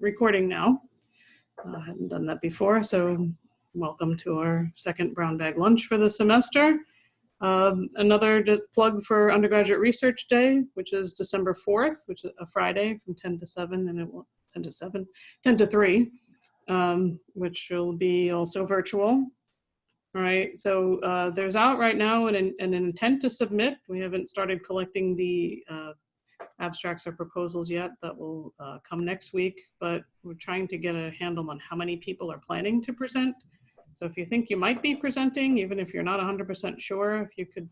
recording now. I hadn't done that before, so welcome to our second Brown Bag lunch for the semester. Another plug for Undergraduate Research Day, which is December 4th, which is a Friday from 10 to 7, and it will 10 to 3, which will be also virtual. All right, so there's out right now an intent to submit. We haven't started collecting the abstracts or proposals yet. That will come next week, but we're trying to get a handle on how many people are planning to present. So if you think you might be presenting, even if you're not 100% sure, if you could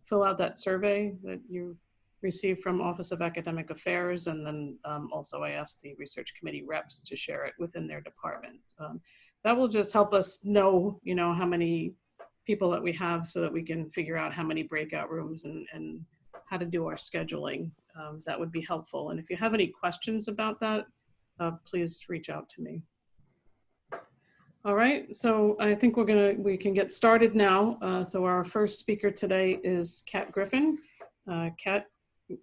fill out that survey that you received from Office of Academic Affairs, and then also I asked the research committee reps to share it within their department. That will just help us know, how many people that we have so that we can figure out how many breakout rooms and how to do our scheduling. That would be helpful. And if you have any questions about that, please reach out to me. All right, so I think we can get started now. So our first speaker today is Kat Griefen. Kat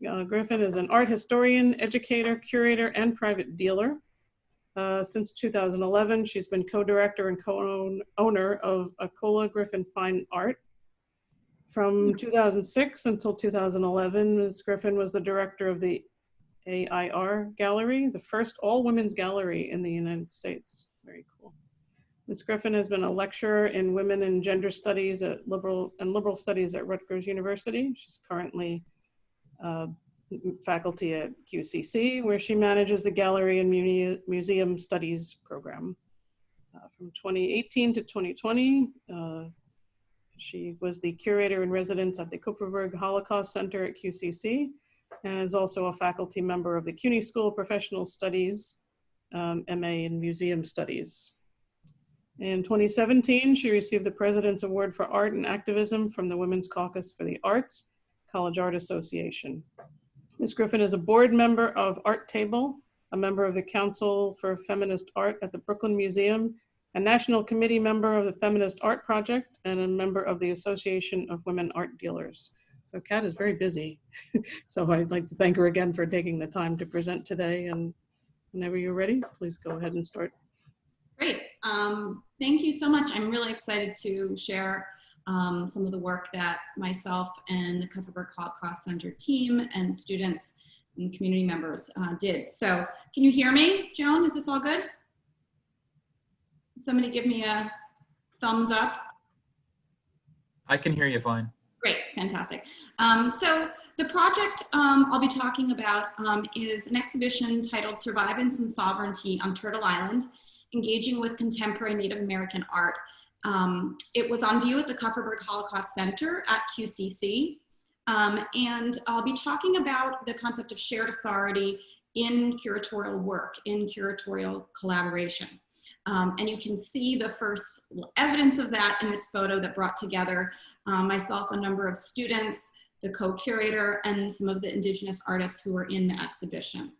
Griefen is an art historian, educator, curator, and private dealer. Since 2011, she's been co-director and co-owner of Acola Griefen Fine Art. From 2006 until 2011, Ms. Griefen was the director of the AIR Gallery, the first all-women's gallery in the United States. Very cool. Ms. Griefen has been a lecturer in women and gender studies at liberal studies at Rutgers University. She's currently faculty at QCC, where she manages the Gallery and Museum Studies program. From 2018 to 2020, she was the curator in residence at the Kupferberg Holocaust Center at QCC, and is also a faculty member of the CUNY School of Professional Studies, MA in Museum Studies. In 2017, she received the President's Award for Art and Activism from the Women's Caucus for the Arts, College Art Association. Ms. Griefen is a board member of Art Table, a member of the Council for Feminist Art at the Brooklyn Museum, a national committee member of the Feminist Art Project, and a member of the Association of Women Art Dealers. So Kat is very busy. So I'd like to thank her again for taking the time to present today. And whenever you're ready, please go ahead and start. Great. Thank you so much. I'm really excited to share some of the work that myself and the Kupferberg Holocaust Center team and students and community members did. So can you hear me, Joan? Is this all good? Somebody give me a thumbs up. I can hear you fine. Great, fantastic. So the project I'll be talking about is an exhibition titled Survivance and Sovereignty on Turtle Island, Engaging with Contemporary Native American Art. It was on view at the Kupferberg Holocaust Center at QCC. And I'll be talking about the concept of shared authority in curatorial work, in curatorial collaboration. And you can see the first evidence of that in this photo that brought together myself, a number of students, the co-curator, and some of the Indigenous artists who were in the exhibition.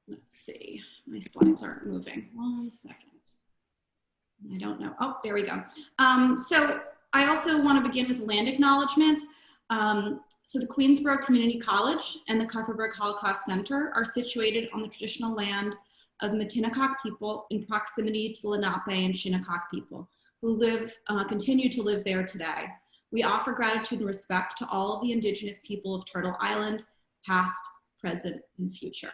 Let's see, my slides aren't moving. 1 second. I don't know. Oh, there we go. So I also want to begin with land acknowledgement. So the Queensborough Community College and the Kupferberg Holocaust Center are situated on the traditional land of the Matinecock people in proximity to the Lenape and Shinnecock people who continue to live there today. We offer gratitude and respect to all of the Indigenous people of Turtle Island, past, present, and future.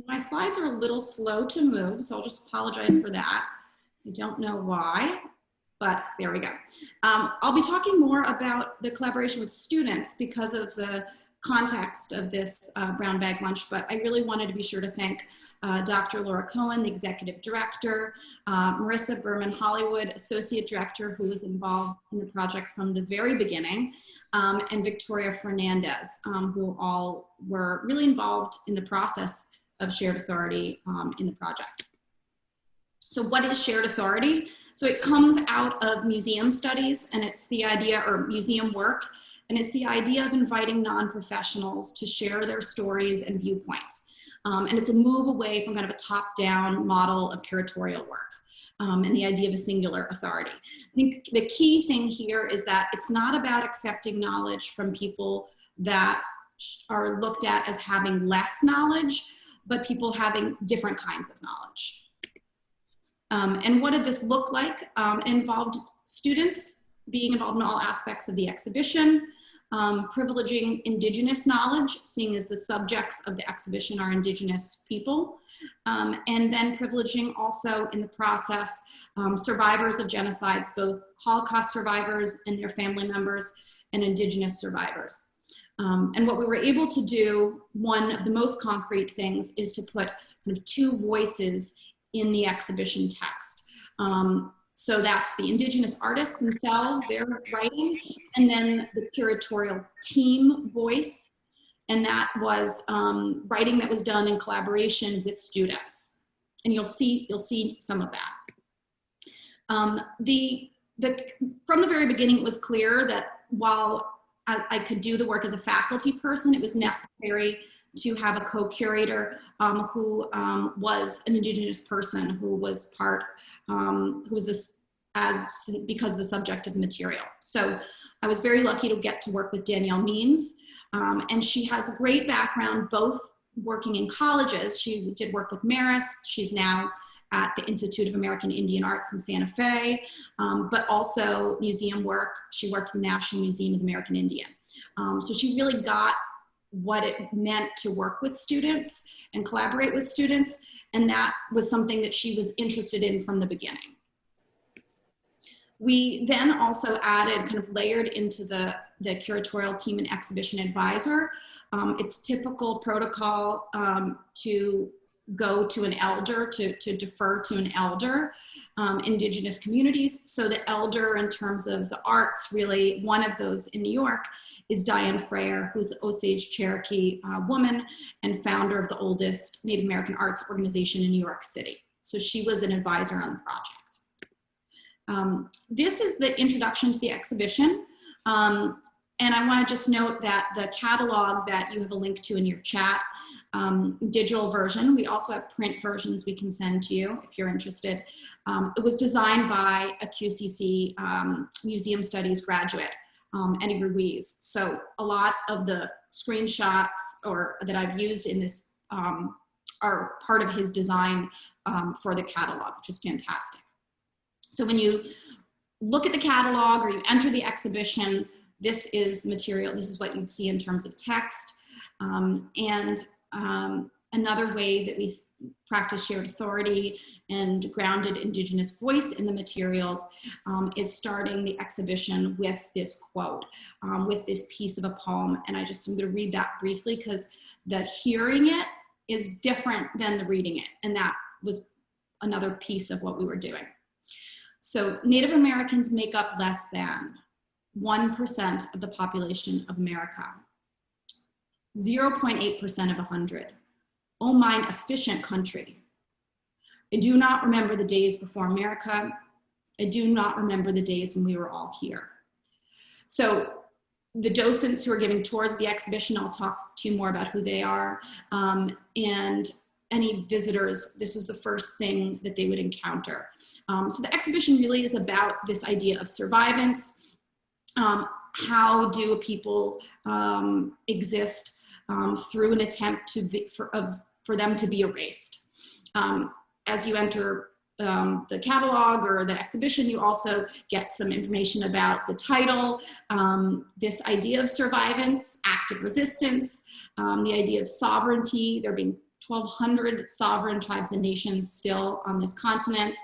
My slides are a little slow to move, so I'll just apologize for that. I don't know why, but there we go. I'll be talking more about the collaboration with students because of the context of this Brown Bag lunch, but I really wanted to be sure to thank Dr. Laura Cohen, the executive director, Marissa Berman Hollywood, associate director, who was involved in the project from the very beginning, and Victoria Fernandez, who all were really involved in the process of shared authority in the project. So what is shared authority? So it comes out of museum studies, and it's the idea, or museum work, and it's the idea of inviting non-professionals to share their stories and viewpoints. And it's a move away from kind of a top-down model of curatorial work and the idea of a singular authority. I think the key thing here is that it's not about accepting knowledge from people that are looked at as having less knowledge, but people having different kinds of knowledge. And what did this look like? It involved students being involved in all aspects of the exhibition, privileging Indigenous knowledge, seeing as the subjects of the exhibition are Indigenous people, and then privileging also in the process survivors of genocides, both Holocaust survivors and their family members, and Indigenous survivors. And what we were able to do, one of the most concrete things, is to put kind of two voices in the exhibition text. So that's the Indigenous artists themselves, their writing, and then the curatorial team voice. And that was writing that was done in collaboration with students. And you'll see some of that. From the very beginning, it was clear that while I could do the work as a faculty person, it was necessary to have a co-curator who was an Indigenous person, who was because of the subject of the material. So I was very lucky to get to work with Danielle Means, and she has a great background, both working in colleges. She did work with Marist. She's now at the Institute of American Indian Arts in Santa Fe, but also museum work. She worked at the National Museum of the American Indian. So she really got what it meant to work with students and collaborate with students, and that was something that she was interested in from the beginning. We then also added, kind of layered into the curatorial team, an exhibition advisor. It's typical protocol to go to an elder, to defer to an elder, Indigenous communities. So the elder in terms of the arts, really one of those in New York is Diane Freyer, who's an Osage Cherokee woman and founder of the oldest Native American arts organization in New York City. So she was an advisor on the project. This is the introduction to the exhibition. And I want to just note that the catalog that you have a link to in your chat, digital version, we also have print versions we can send to you if you're interested. It was designed by a QCC Museum Studies graduate, Eddie Ruiz. So a lot of the screenshots that I've used in this are part of his design for the catalog, which is fantastic. So when you look at the catalog or you enter the exhibition, this is the material, this is what you'd see in terms of text. Another way that we practice shared authority and grounded Indigenous voice in the materials is starting the exhibition with this quote, with this piece of a poem. And I'm going to read that briefly because the hearing it is different than the reading it. And that was another piece of what we were doing. So Native Americans make up less than 1% of the population of America. 0.8% of 100. Oh, mine efficient country. I do not remember the days before America. I do not remember the days when we were all here. So the docents who are giving tours of the exhibition, I'll talk to you more about who they are. And any visitors, this is the first thing that they would encounter. So the exhibition really is about this idea of survivance. How do a people exist through an attempt for them to be erased? As you enter the catalog or the exhibition, you also get some information about the title, this idea of survivance, active resistance, the idea of sovereignty. There being 1,200 sovereign tribes and nations still on this continent,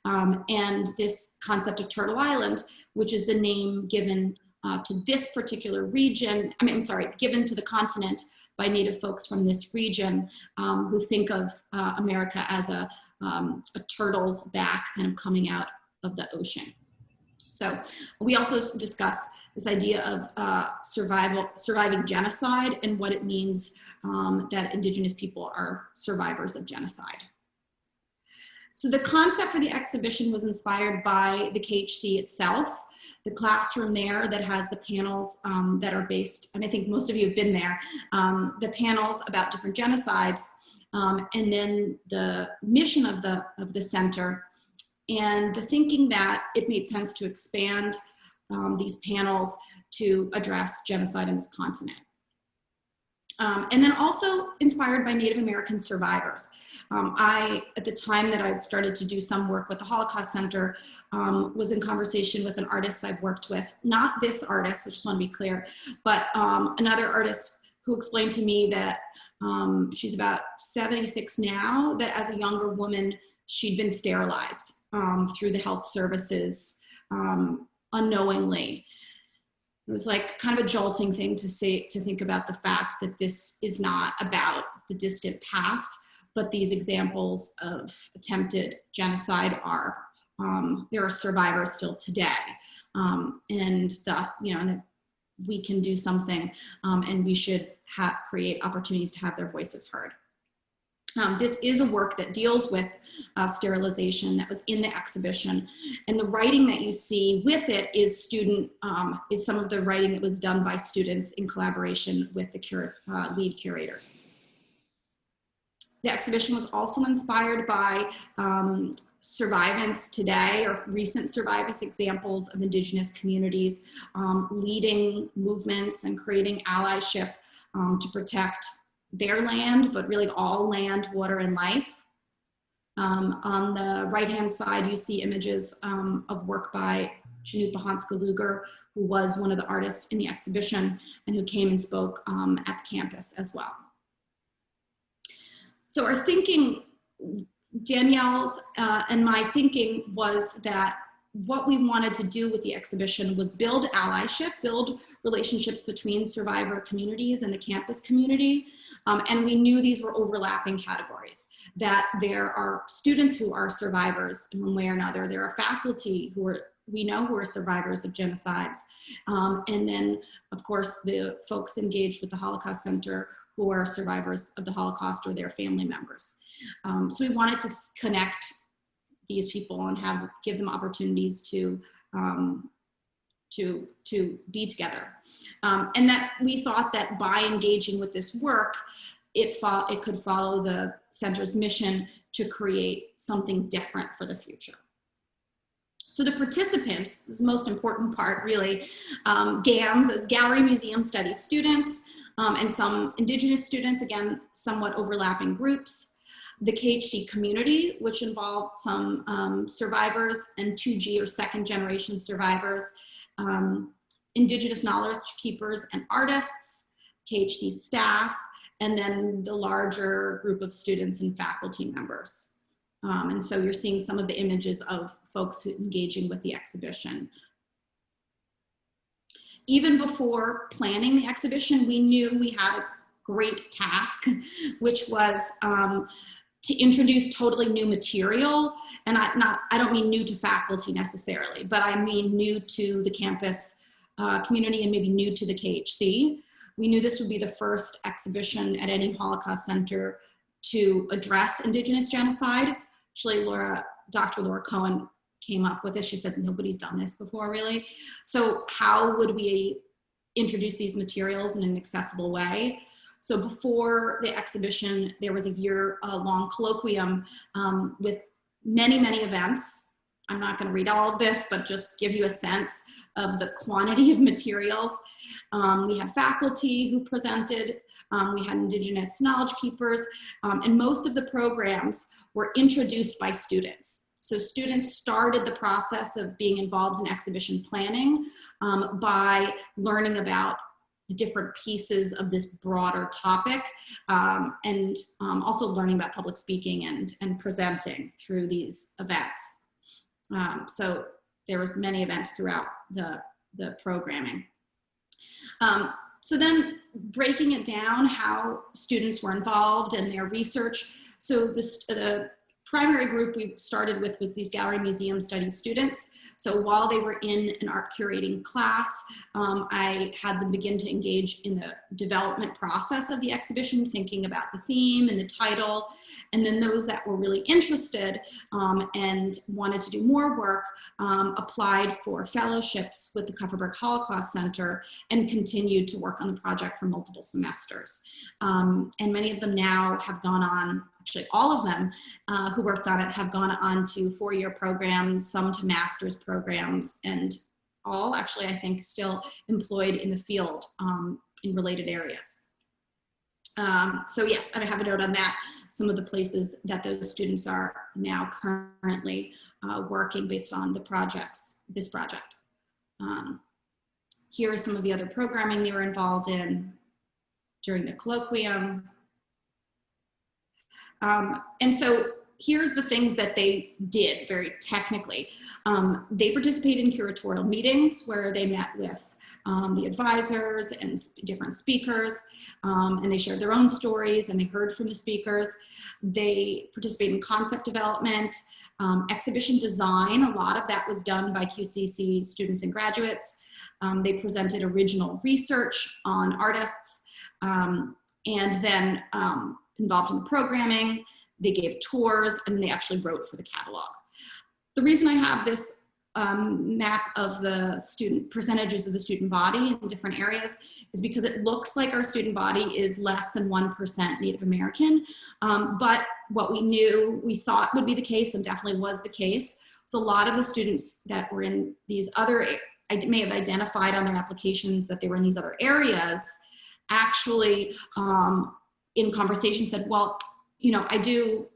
and this concept of Turtle Island, which is the name given to this particular region, given to the continent by Native folks from this region who think of America as a turtle's back kind of coming out of the ocean. So we also discuss this idea of surviving genocide and what it means that Indigenous people are survivors of genocide. So the concept for the exhibition was inspired by the KHC itself, the classroom there that has the panels that are based, and I think most of you have been there, the panels about different genocides, and then the mission of the center, and the thinking that it made sense to expand these panels to address genocide in this continent. And then also inspired by Native American survivors. At the time that I'd started to do some work with the Holocaust Center, was in conversation with an artist I've worked with, not this artist, I just want to be clear, but another artist who explained to me that she's about 76 now, that as a younger woman, she'd been sterilized through the health services unknowingly. It was like kind of a jolting thing to think about the fact that this is not about the distant past, but these examples of attempted genocide are, there are survivors still today. And that, that we can do something, and we should create opportunities to have their voices heard. This is a work that deals with sterilization that was in the exhibition, and the writing that you see with it is some of the writing that was done by students in collaboration with the lead curators. The exhibition was also inspired by survivance today, or recent survivance examples of Indigenous communities leading movements and creating allyship to protect their land, but really all land, water, and life. On the right-hand side, you see images of work by Chanute Bahanska-Luger, who was one of the artists in the exhibition and who came and spoke at the campus as well. So our thinking, Danielle's and my thinking, was that what we wanted to do with the exhibition was build allyship, build relationships between survivor communities and the campus community. And we knew these were overlapping categories, that there are students who are survivors in one way or another. There are faculty who are survivors of genocides. And then, of course, the folks engaged with the Holocaust Center who are survivors of the Holocaust or their family members. So we wanted to connect these people and give them opportunities to be together. And that we thought that by engaging with this work, it could follow the center's mission to create something different for the future. So the participants, this is the most important part really, GAMS, as Gallery Museum Studies students, and some Indigenous students, again, somewhat overlapping groups. The KHC community, which involved some survivors and 2G or second generation survivors, Indigenous knowledge keepers and artists, KHC staff, and then the larger group of students and faculty members. And so you're seeing some of the images of folks engaging with the exhibition. Even before planning the exhibition, we knew we had a great task, which was to introduce totally new material. And I don't mean new to faculty necessarily, but I mean new to the campus community and maybe new to the KHC. We knew this would be the first exhibition at any Holocaust Center to address Indigenous genocide. Actually, Dr. Laura Cohen came up with this. She said, nobody's done this before, really. So how would we introduce these materials in an accessible way? So before the exhibition, there was a year-long colloquium with many, many events. I'm not going to read all of this, but just give you a sense of the quantity of materials. We had faculty who presented, we had Indigenous knowledge keepers, and most of the programs were introduced by students. So students started the process of being involved in exhibition planning by learning about the different pieces of this broader topic, and also learning about public speaking and presenting through these events. So there was many events throughout the programming. So then breaking it down, how students were involved and their research. So the primary group we started with was these Gallery Museum Studies students. So while they were in an art curating class, I had them begin to engage in the development process of the exhibition, thinking about the theme and the title. And then those that were really interested and wanted to do more work applied for fellowships with the Kupferberg Holocaust Center and continued to work on the project for multiple semesters. And many of them now have gone on, actually all of them who worked on it have gone on to four-year programs, some to master's programs, and all actually, I think, still employed in the field in related areas. So yes, I have a note on that. Some of the places that those students are now currently working based on the projects, this project. Here are some of the other programming they were involved in during the colloquium. And so here's the things that they did very technically. They participated in curatorial meetings where they met with the advisors and different speakers, and they shared their own stories and they heard from the speakers. They participated in concept development, exhibition design. A lot of that was done by QCC students and graduates. They presented original research on artists, and then involved in the programming. They gave tours, and they actually wrote for the catalog. The reason I have this map of the student percentages of the student body in different areas is because it looks like our student body is less than 1% Native American. But what we thought would be the case, and definitely was the case, so a lot of the students that were in these other, I may have identified on their applications that they were in these other areas, actually in conversation said, well, I do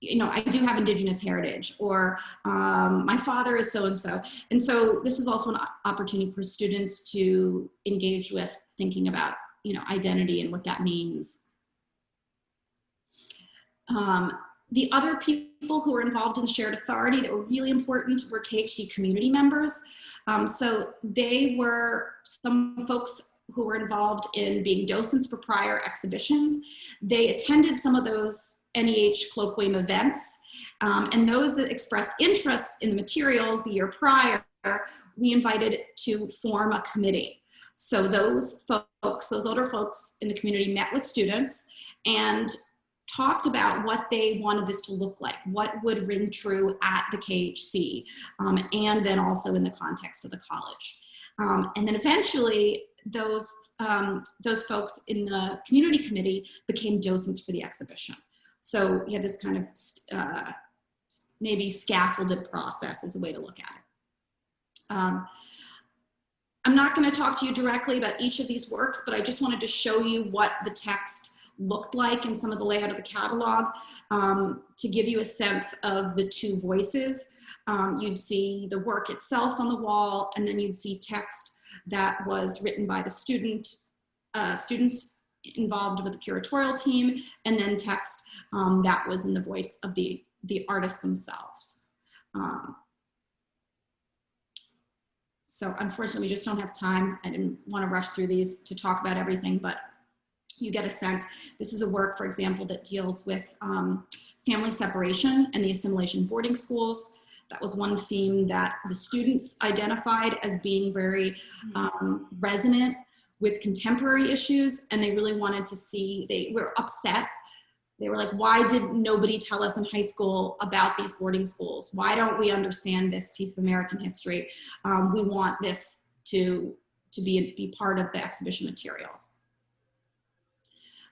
have Indigenous heritage, or my father is so-and-so. And so this was also an opportunity for students to engage with thinking about, identity and what that means. The other people who were involved in shared authority that were really important were KHC community members. So they were some folks who were involved in being docents for prior exhibitions. They attended some of those NEH colloquium events, and those that expressed interest in the materials the year prior, we invited to form a committee. So those folks, those older folks in the community met with students and talked about what they wanted this to look like, what would ring true at the KHC, and then also in the context of the college. And then eventually those folks in the community committee became docents for the exhibition. So we had this kind of maybe scaffolded process is a way to look at it. I'm not going to talk to you directly about each of these works, but I just wanted to show you what the text looked like and some of the layout of the catalog to give you a sense of the two voices. You'd see the work itself on the wall, and then you'd see text that was written by the students involved with the curatorial team, and then text that was in the voice of the artists themselves. So unfortunately, we just don't have time. I didn't want to rush through these to talk about everything, but you get a sense. This is a work, for example, that deals with family separation and the assimilation boarding schools. That was one theme that the students identified as being very resonant with contemporary issues, and they really wanted to see, they were upset. They were like, why did nobody tell us in high school about these boarding schools? Why don't we understand this piece of American history? We want this to be part of the exhibition materials.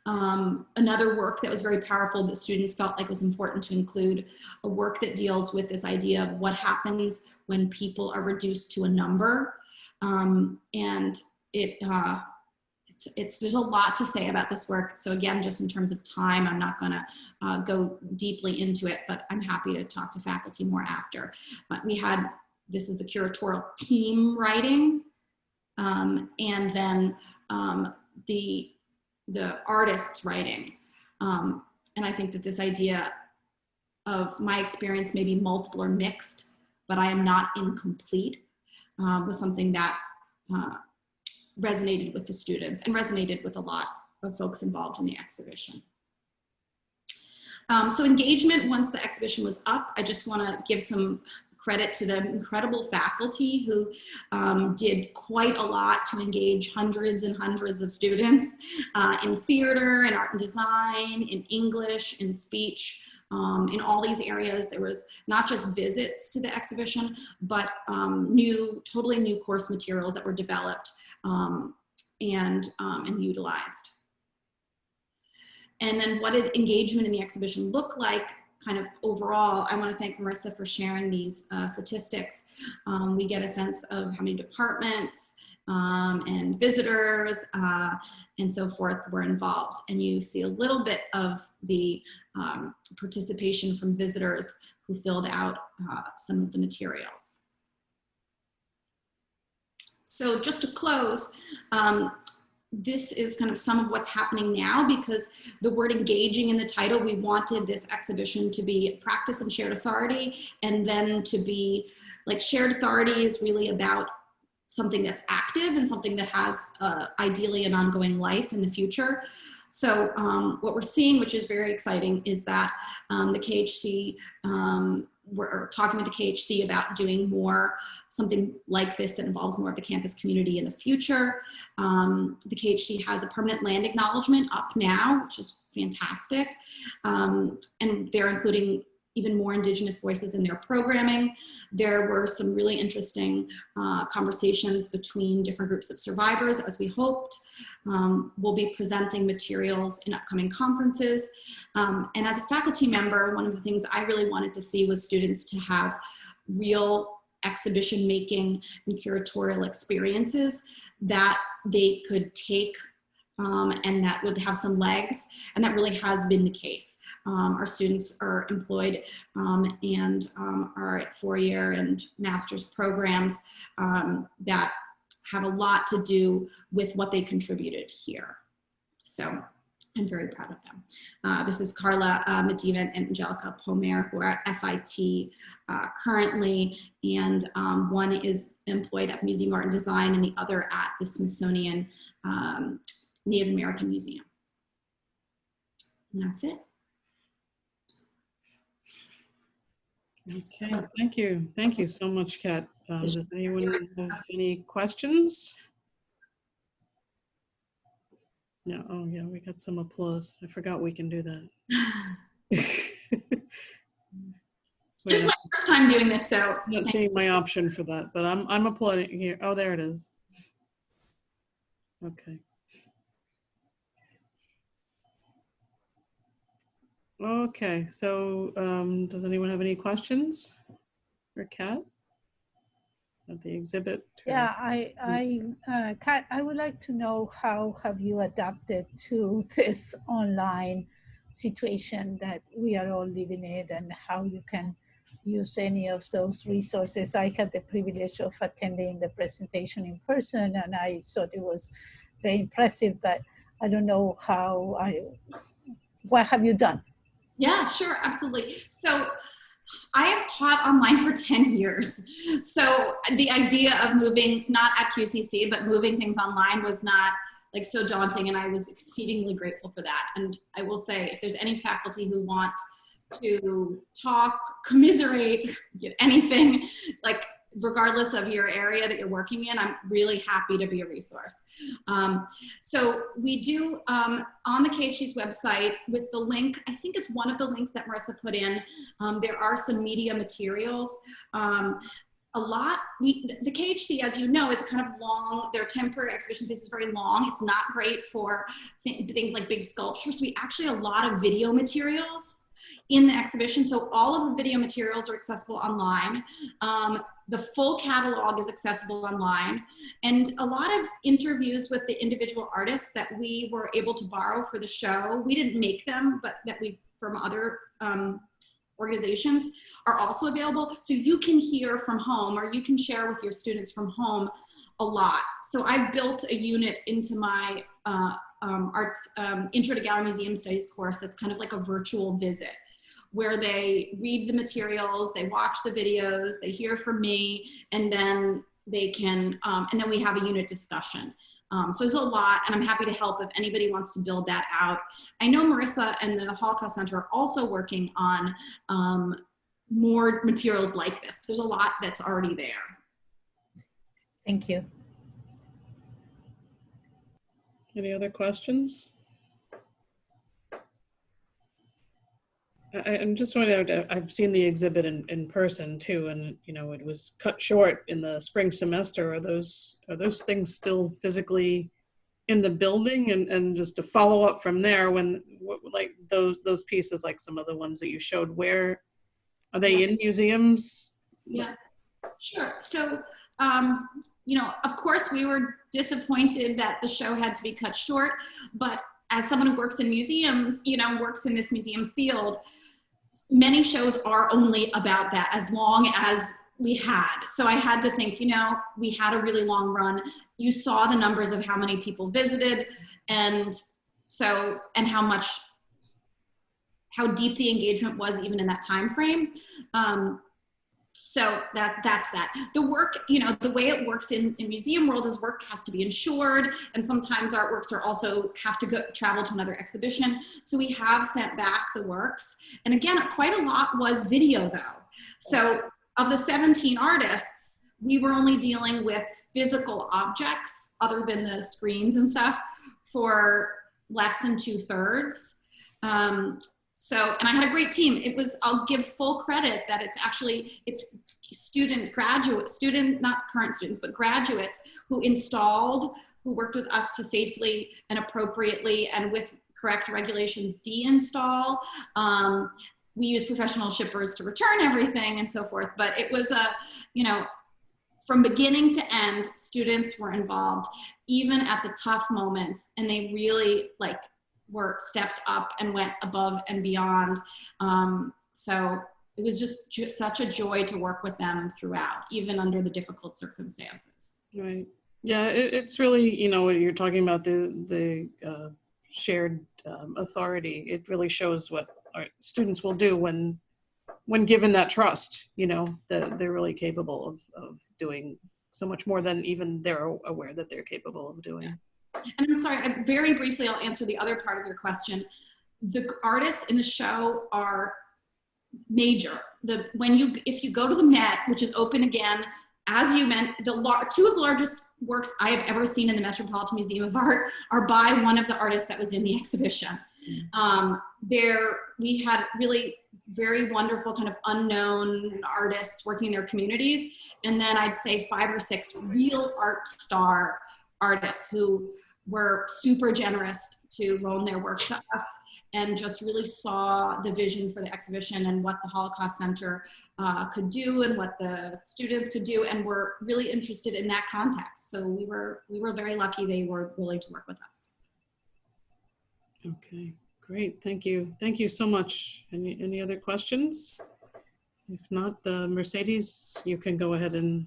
Another work that was very powerful that students felt like was important to include, a work that deals with this idea of what happens when people are reduced to a number. And there's a lot to say about this work. So again, just in terms of time, I'm not gonna go deeply into it, but I'm happy to talk to faculty more after. But this is the curatorial team writing, and then the artists writing. And I think that this idea of my experience may be multiple or mixed, but I am not incomplete, was something that resonated with the students and resonated with a lot of folks involved in the exhibition. So engagement, once the exhibition was up, I just want to give some credit to the incredible faculty who did quite a lot to engage hundreds and hundreds of students in theater and art and design, in English, in speech, in all these areas. There was not just visits to the exhibition, but totally new course materials that were developed and utilized. And then what did engagement in the exhibition look like? Kind of overall, I want to thank Marissa for sharing these statistics. We get a sense of how many departments and visitors and so forth were involved. And you see a little bit of the participation from visitors who filled out some of the materials. So just to close, this is kind of some of what's happening now, because the word engaging in the title, we wanted this exhibition to be practice and shared authority, and then to be like shared authority is really about something that's active and something that has ideally an ongoing life in the future. So what we're seeing, which is very exciting, is that the KHC, we're talking with the KHC about doing more, something like this that involves more of the campus community in the future. The KHC has a permanent land acknowledgement up now, which is fantastic. And they're including even more Indigenous voices in their programming. There were some really interesting conversations between different groups of survivors, as we hoped. We'll be presenting materials in upcoming conferences. And as a faculty member, one of the things I really wanted to see was students to have real exhibition making and curatorial experiences that they could take and that would have some legs, and that really has been the case. Our students are employed and are at four-year and master's programs that have a lot to do with what they contributed here. So I'm very proud of them. This is Carla Medina and Angelica Pomer, who are at FIT currently, and one is employed at Museum of Art and Design and the other at the Smithsonian Native American Museum. And that's it. Okay, thank you. Thank you so much, Kat. Does anyone have any questions? No, oh yeah, we got some applause. I forgot we can do that. Just my first time doing this, so. I'm not seeing my option for that, but I'm applauding here. Oh, there it is. Okay. Okay, so does anyone have any questions for Kat at the exhibit? Yeah, Kat, I would like to know, how have you adapted to this online situation that we are all living in, and how you can use any of those resources? I had the privilege of attending the presentation in person, and I thought it was very impressive, but I don't know what have you done? Yeah, sure, absolutely. So I have taught online for 10 years. So the idea of moving, not at QCC, but moving things online was not like so daunting, and I was exceedingly grateful for that. And I will say, if there's any faculty who want to talk, commiserate, anything, like regardless of your area that you're working in, I'm really happy to be a resource. So we do, on the KHC's website with the link, I think it's one of the links that Marissa put in, there are some media materials. The KHC, as you know, is kind of long. Their temporary exhibition space is very long. It's not great for things like big sculptures. So we actually have a lot of video materials in the exhibition. So all of the video materials are accessible online. The full catalog is accessible online, and a lot of interviews with the individual artists that we were able to borrow for the show, we didn't make them, but that we, from other organizations, are also available. So you can hear from home, or you can share with your students from home a lot. So I built a unit into my arts Intro to Gallery Museum Studies course that's kind of like a virtual visit, where they read the materials, they watch the videos, they hear from me, and then they can, and then we have a unit discussion. So there's a lot, and I'm happy to help if anybody wants to build that out. I know Marissa and the Holocaust Center are also working on more materials like this. There's a lot that's already there. Thank you. Any other questions? I'm just wondering, I've seen the exhibit in person too, and you know, it was cut short in the spring semester. Are those things still physically in the building? And just to follow up from there, when like those pieces, like some of the ones that you showed, where are they in museums? Yeah, sure. So you know, of course we were disappointed that the show had to be cut short, but as someone who works in museums, you know, works in this museum field, many shows are only about that as long as we had. So I had to think, you know, we had a really long run. You saw the numbers of how many people visited, and so, and how deep the engagement was even in that time frame. So that's that. The work, you know, the way it works in museum world is work has to be insured, and sometimes artworks are also have to travel to another exhibition. So we have sent back the works. And again, quite a lot was video though. So of the 17 artists, we were only dealing with physical objects other than the screens and stuff for less than 2/3. So, and I had a great team. It was, I'll give full credit that it's not current students, but graduates who installed, who worked with us to safely and appropriately and with correct regulations de-install. We use professional shippers to return everything and so forth. But it was you know, from beginning to end, students were involved, even at the tough moments, and they really were stepped up and went above and beyond. So it was just such a joy to work with them throughout, even under the difficult circumstances. Right. Yeah, it's really, you know, when you're talking about the shared authority, it really shows what our students will do when given that trust, you know, that they're really capable of doing so much more than even they're aware that they're capable of doing. And I'm sorry, very briefly, I'll answer the other part of your question. The artists in the show are major. If you go to the Met, which is open again, as you meant, two of the largest works I have ever seen in the Metropolitan Museum of Art are by one of the artists that was in the exhibition. We had really very wonderful kind of unknown artists working in their communities. And then I'd say 5 or 6 real art star artists who were super generous to loan their work to us and just really saw the vision for the exhibition and what the Holocaust Center could do and what the students could do, and were really interested in that context. So we were very lucky they were willing to work with us. Okay, great, thank you. Thank you so much. Any other questions? If not, Mercedes, you can go ahead and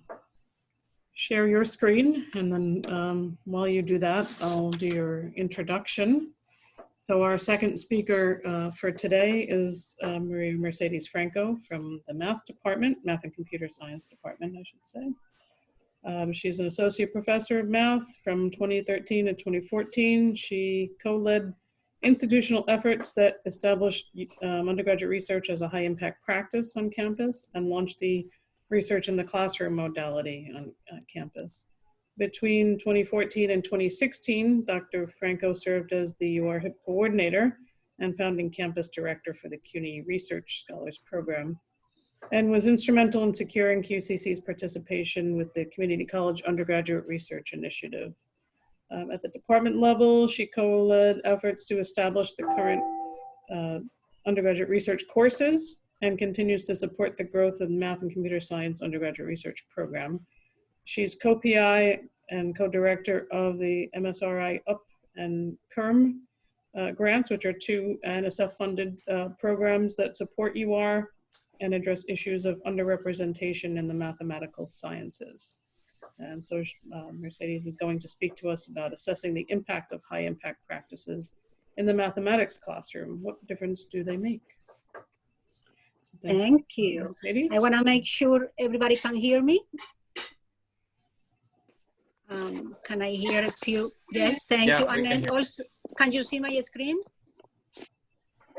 share your screen, and then while you do that, I'll do your introduction. So our second speaker for today is Maria Mercedes Franco from the Math and Computer Science Department, I should say. She's an associate professor of math from 2013 to 2014. She co-led institutional efforts that established undergraduate research as a high impact practice on campus and launched the research in the classroom modality on campus. Between 2014 and 2016, Dr. Franco served as the UR-HIP coordinator and founding campus director for the CUNY Research Scholars Program, and was instrumental in securing QCC's participation with the Community College Undergraduate Research Initiative. At the department level, she co-led efforts to establish the current undergraduate research courses and continues to support the growth of the Math and Computer Science undergraduate research program. She's co-PI and co-director of the MSRI UP and KERM grants, which are 2 NSF-funded programs that support UR and address issues of underrepresentation in the mathematical sciences. And so Mercedes is going to speak to us about assessing the impact of high-impact practices in the mathematics classroom. What difference do they make? So thank you. Mercedes. I want to make sure everybody can hear me. Can I hear a few? Yes, thank you. And then also, can you see my screen?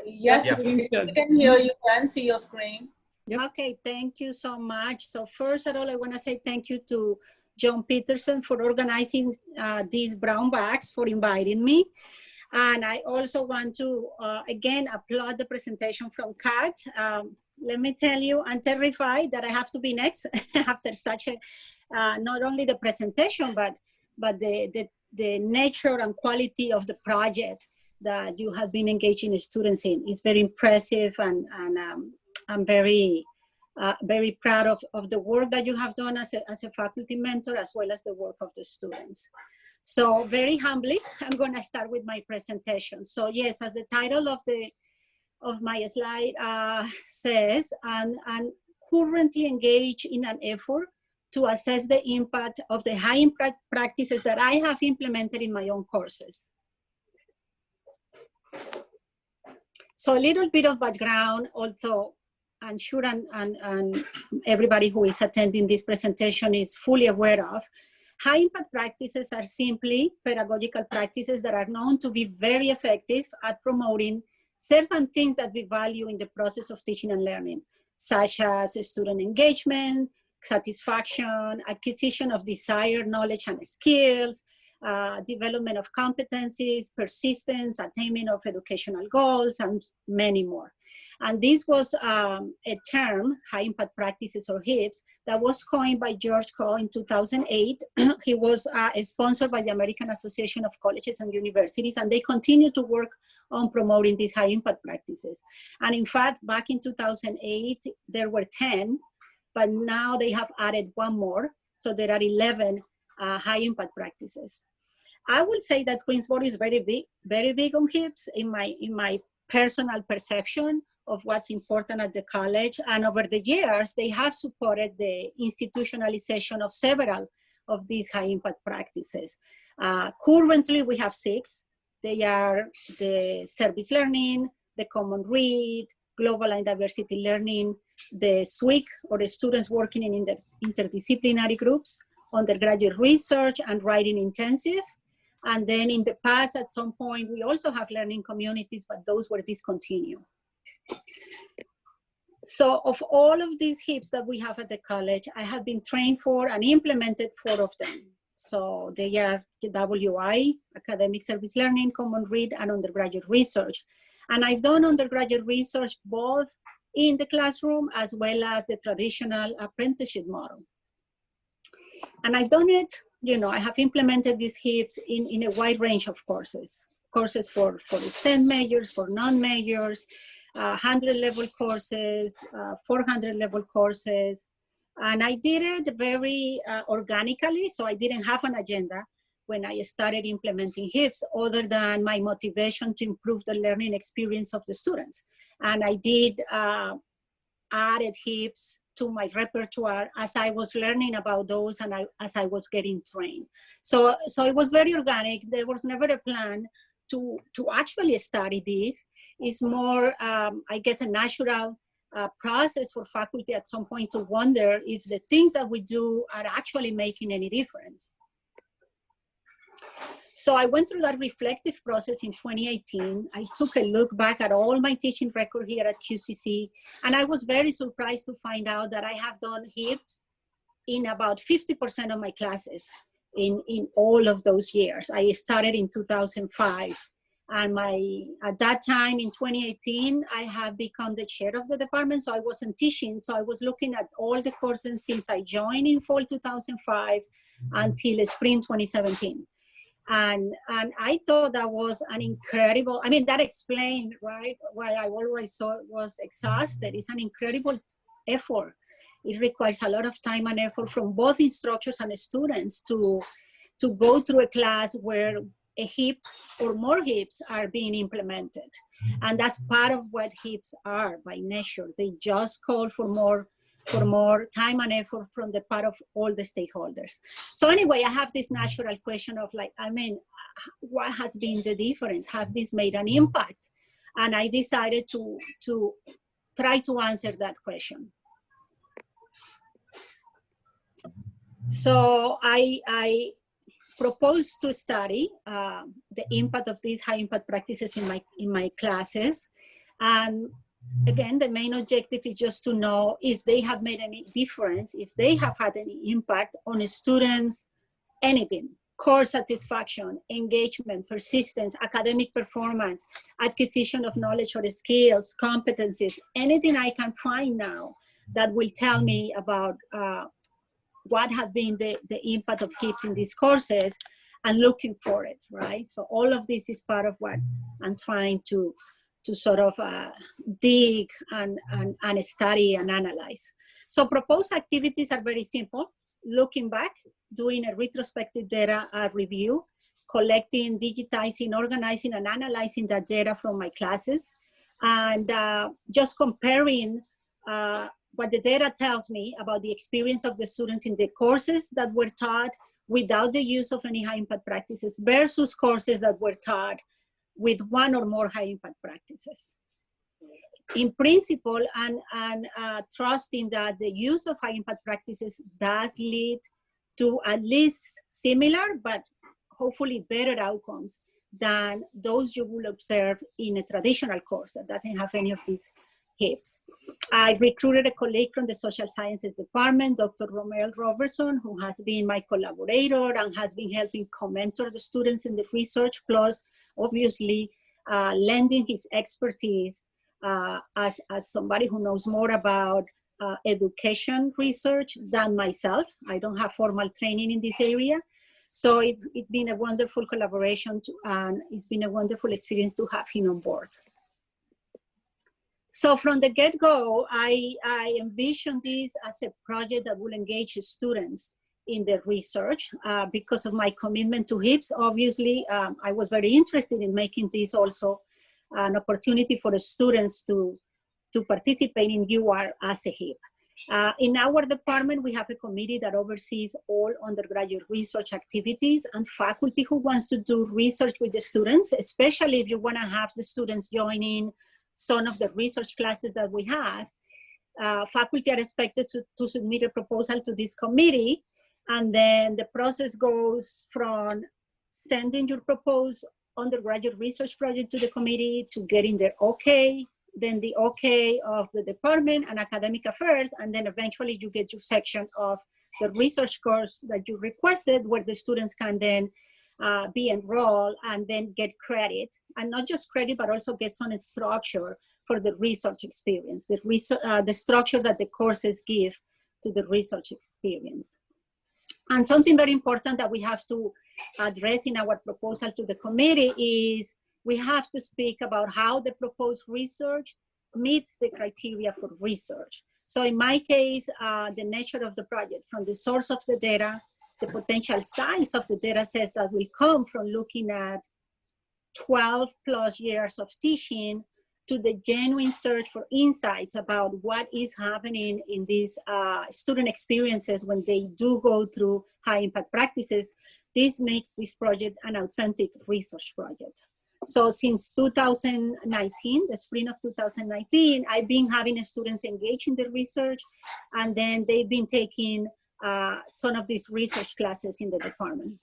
Yes, we can hear you and see your screen. Yep. Okay, thank you so much. So first of all, I want to say thank you to John Peterson for organizing these brown bags, for inviting me. And I also want to, again, applaud the presentation from Kat. Let me tell you, I'm terrified that I have to be next after such a, not only the presentation, but the nature and quality of the project that you have been engaging students in. It's very impressive, and I'm very very proud of the work that you have done as a faculty mentor, as well as the work of the students. So very humbly, I'm gonna start with my presentation. So yes, as the title of my slide says, I'm currently engaged in an effort to assess the impact of the high impact practices that I have implemented in my own courses. So a little bit of background, although I'm sure and everybody who is attending this presentation is fully aware of, high impact practices are simply pedagogical practices that are known to be very effective at promoting certain things that we value in the process of teaching and learning, such as student engagement, satisfaction, acquisition of desired knowledge and skills, development of competencies, persistence, attainment of educational goals, and many more. And this was a term, high impact practices or HIPs, that was coined by George Coe in 2008. He was sponsored by the American Association of Colleges and Universities, and they continue to work on promoting these high impact practices. And in fact, back in 2008, there were 10, but now they have added one more. So there are 11 high impact practices. I will say that Greensboro is very big on HIPs in my personal perception of what's important at the college. And over the years, they have supported the institutionalization of several of these high impact practices. Currently, we have 6. They are the service learning, the common read, global and diversity learning, the SWIC, or the students working in interdisciplinary groups, undergraduate research and writing intensive. And then in the past, at some point, we also have learning communities, but those were discontinued. So of all of these HIPs that we have at the college, I have been trained for and implemented 4 of them. So they are the WI, academic service learning, common read, and undergraduate research. And I've done undergraduate research both in the classroom as well as the traditional apprenticeship model. And I've done it, I have implemented these HIPs in a wide range of courses for STEM majors, for non-majors, 100-level courses, 400-level courses. And I did it very organically, so I didn't have an agenda when I started implementing HIPs other than my motivation to improve the learning experience of the students. And I did added HIPs to my repertoire as I was learning about those and as I was getting trained. So it was very organic. There was never a plan to actually study this. It's more, I guess, a natural process for faculty at some point to wonder if the things that we do are actually making any difference. So I went through that reflective process in 2018. I took a look back at all my teaching record here at QCC, and I was very surprised to find out that I have done HIPs in about 50% of my classes in all of those years. I started in 2005. And at that time in 2018, I have become the chair of the department, so I wasn't teaching. So I was looking at all the courses since I joined in fall 2005 until spring 2017. And I thought that was an incredible, that explained, right, why I always was exhausted. It's an incredible effort. It requires a lot of time and effort from both instructors and students to go through a class where a HIP or more HIPs are being implemented. And that's part of what HIPs are by nature. They just call for more time and effort from the part of all the stakeholders. So anyway, I have this natural question of what has been the difference? Have this made an impact? And I decided to try to answer that question. So I proposed to study the impact of these high impact practices in my classes. And again, the main objective is just to know if they have made any difference, if they have had any impact on students, anything, course satisfaction, engagement, persistence, academic performance, acquisition of knowledge or skills, competencies, anything I can find now that will tell me about what have been the impact of HIPs in these courses and looking for it, right? So all of this is part of what I'm trying to sort of dig and study and analyze. So proposed activities are very simple. Looking back, doing a retrospective data review, collecting, digitizing, organizing, and analyzing that data from my classes, and just comparing what the data tells me about the experience of the students in the courses that were taught without the use of any high impact practices versus courses that were taught with one or more high impact practices. In principle, and trusting that the use of high impact practices does lead to at least similar, but hopefully better outcomes than those you will observe in a traditional course that doesn't have any of these HIPs. I recruited a colleague from the social sciences department, Dr. Romel Robertson, who has been my collaborator and has been helping co-mentor the students in the research, plus obviously lending his expertise as somebody who knows more about education research than myself. I don't have formal training in this area. So it's been a wonderful collaboration and it's been a wonderful experience to have him on board. So from the get-go, I envisioned this as a project that will engage students in the research because of my commitment to HIPs. Obviously, I was very interested in making this also an opportunity for the students to participate in UR as a HIP. In our department, we have a committee that oversees all undergraduate research activities, and faculty who wants to do research with the students, especially if you want to have the students joining some of the research classes that we have. Faculty are expected to submit a proposal to this committee, and then the process goes from sending your proposed undergraduate research project to the committee to getting their okay, then the okay of the department and academic affairs, and then eventually you get your section of the research course that you requested, where the students can then be enrolled and then get credit, and not just credit, but also get some structure for the research experience, the structure that the courses give to the research experience. And something very important that we have to address in our proposal to the committee is we have to speak about how the proposed research meets the criteria for research. So in my case, the nature of the project, from the source of the data, the potential size of the data sets that will come from looking at 12 plus years of teaching, to the genuine search for insights about what is happening in these student experiences when they do go through high impact practices. This makes this project an authentic research project. So since 2019, the spring of 2019, I've been having students engage in the research, and then they've been taking some of these research classes in the department.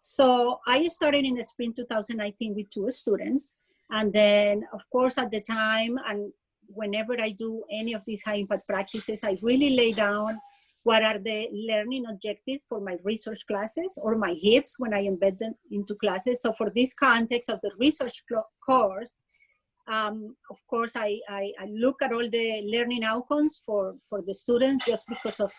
So I started in the spring 2019 with 2 students. And then, of course, at the time, and whenever I do any of these high impact practices, I really lay down what are the learning objectives for my research classes, or my HIPs when I embed them into classes. So for this context of the research course, of course, I look at all the learning outcomes for the students, just because of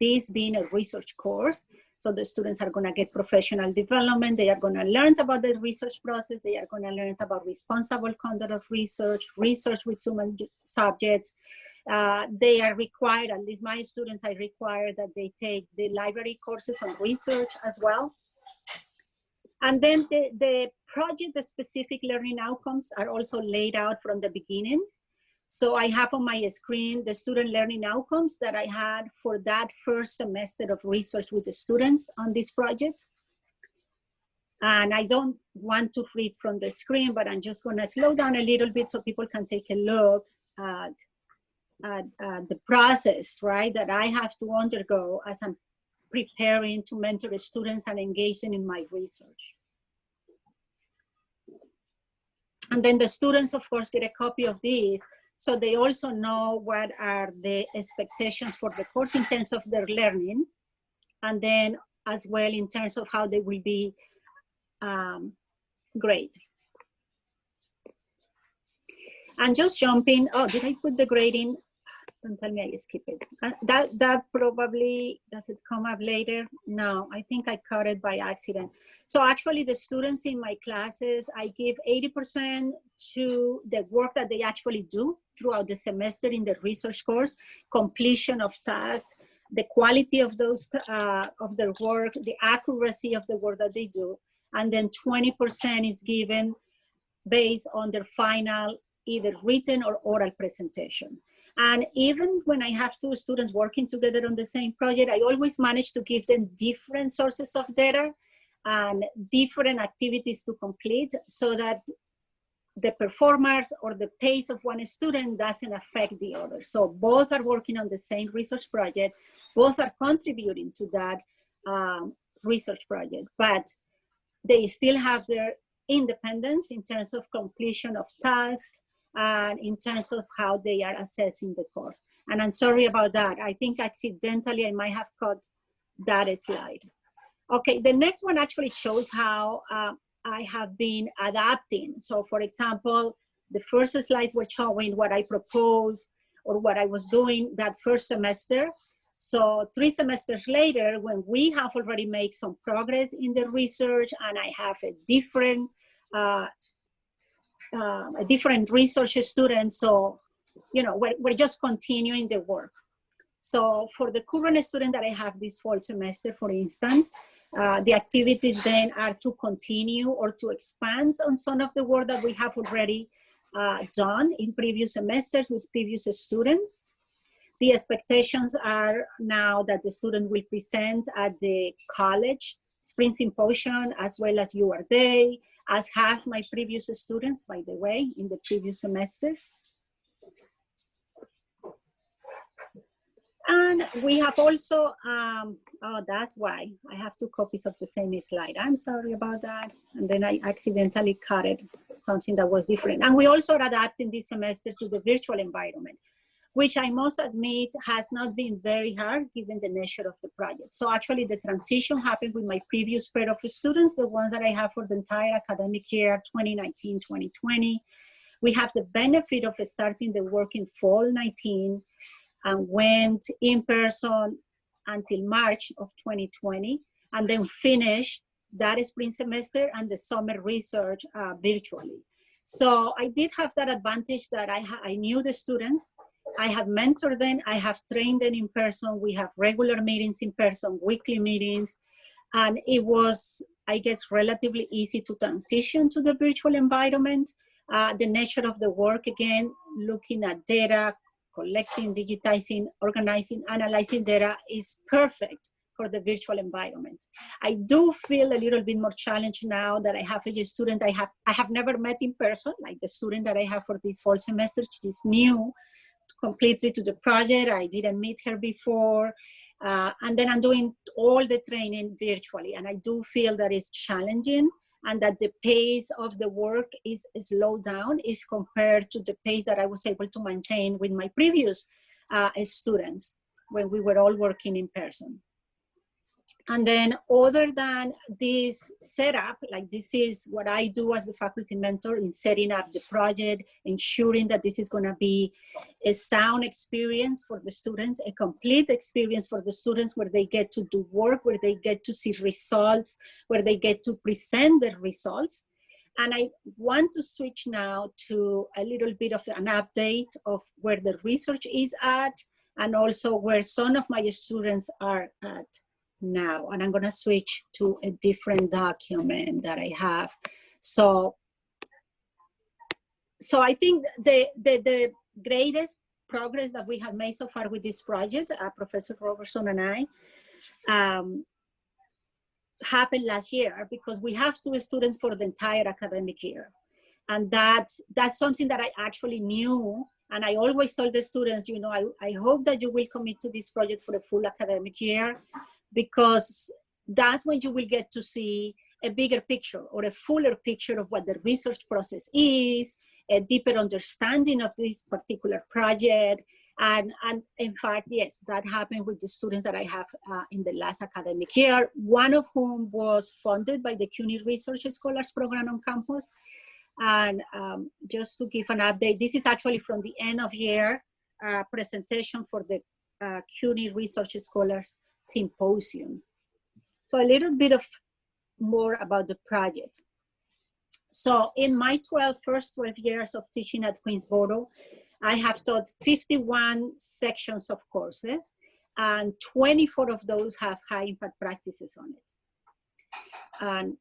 this being a research course. So the students are going to get professional development. They are going to learn about the research process. They are going to learn about responsible conduct of research, research with human subjects. They are required, at least my students, I require that they take the library courses on research as well. And then the project-specific learning outcomes are also laid out from the beginning. So I have on my screen the student learning outcomes that I had for that first semester of research with the students on this project. And I don't want to read from the screen, but I'm just going to slow down a little bit so people can take a look at the process, right, that I have to undergo as I'm preparing to mentor the students and engage them in my research. And then the students, of course, get a copy of this, so they also know what are the expectations for the course in terms of their learning, and then as well in terms of how they will be graded. And just jumping, oh, did I put the grading? Don't tell me I skip it. That probably, does it come up later? No, I think I cut it by accident. So actually the students in my classes, I give 80% to the work that they actually do throughout the semester in the research course, completion of tasks, the quality of those, of their work, the accuracy of the work that they do. And then 20% is given based on their final either written or oral presentation. And even when I have two students working together on the same project, I always manage to give them different sources of data and different activities to complete so that the performance or the pace of one student doesn't affect the other. So both are working on the same research project, both are contributing to that research project, but they still have their independence in terms of completion of tasks and in terms of how they are assessing the course. And I'm sorry about that. I think accidentally I might have cut that slide. Okay, the next one actually shows how I have been adapting. So for example, the first slides were showing what I proposed or what I was doing that first semester. So 3 semesters later, when we have already made some progress in the research and I have a different research student, so, you know, we're just continuing the work. So for the current student that I have this fall semester, for instance, the activities then are to continue or to expand on some of the work that we have already done in previous semesters with previous students. The expectations are now that the student will present at the college spring symposium as well as UR Day, as have my previous students, by the way, in the previous semester. And we have also, oh, that's why I have 2 copies of the same slide. I'm sorry about that. And then I accidentally cut it, something that was different. And we also are adapting this semester to the virtual environment, which I must admit has not been very hard given the nature of the project. So actually the transition happened with my previous pair of students, the ones that I have for the entire academic year, 2019-2020. We have the benefit of starting the work in fall 19 and went in person until March of 2020, and then finished that spring semester and the summer research virtually. So I did have that advantage that I knew the students, I have mentored them, I have trained them in person, we have regular meetings in person, weekly meetings, and it was, I guess, relatively easy to transition to the virtual environment. The nature of the work, again, looking at data, collecting, digitizing, organizing, analyzing data is perfect for the virtual environment. I do feel a little bit more challenged now that I have a student I have never met in person, like the student that I have for this fall semester. She's new completely to the project. I didn't meet her before. And then I'm doing all the training virtually. And I do feel that it's challenging and that the pace of the work is slowed down if compared to the pace that I was able to maintain with my previous students when we were all working in person. And then other than this setup, like this is what I do as the faculty mentor in setting up the project, ensuring that this is gonna be a sound experience for the students, a complete experience for the students where they get to do work, where they get to see results, where they get to present their results. And I want to switch now to a little bit of an update of where the research is at and also where some of my students are at now. And I'm gonna switch to a different document that I have. So I think the greatest progress that we have made so far with this project, Professor Robertson and I, happened last year because we have 2 students for the entire academic year. And that's something that I actually knew. And I always told the students, you know, I hope that you will commit to this project for the full academic year, because that's when you will get to see a bigger picture or a fuller picture of what the research process is, a deeper understanding of this particular project. And in fact, yes, that happened with the students that I have in the last academic year, one of whom was funded by the CUNY Research Scholars Program on campus. And just to give an update, this is actually from the end of year presentation for the CUNY Research Scholars Symposium. So a little bit of more about the project. So in my first 12 years of teaching at Queensboro, I have taught 51 sections of courses, and 24 of those have high impact practices on it. And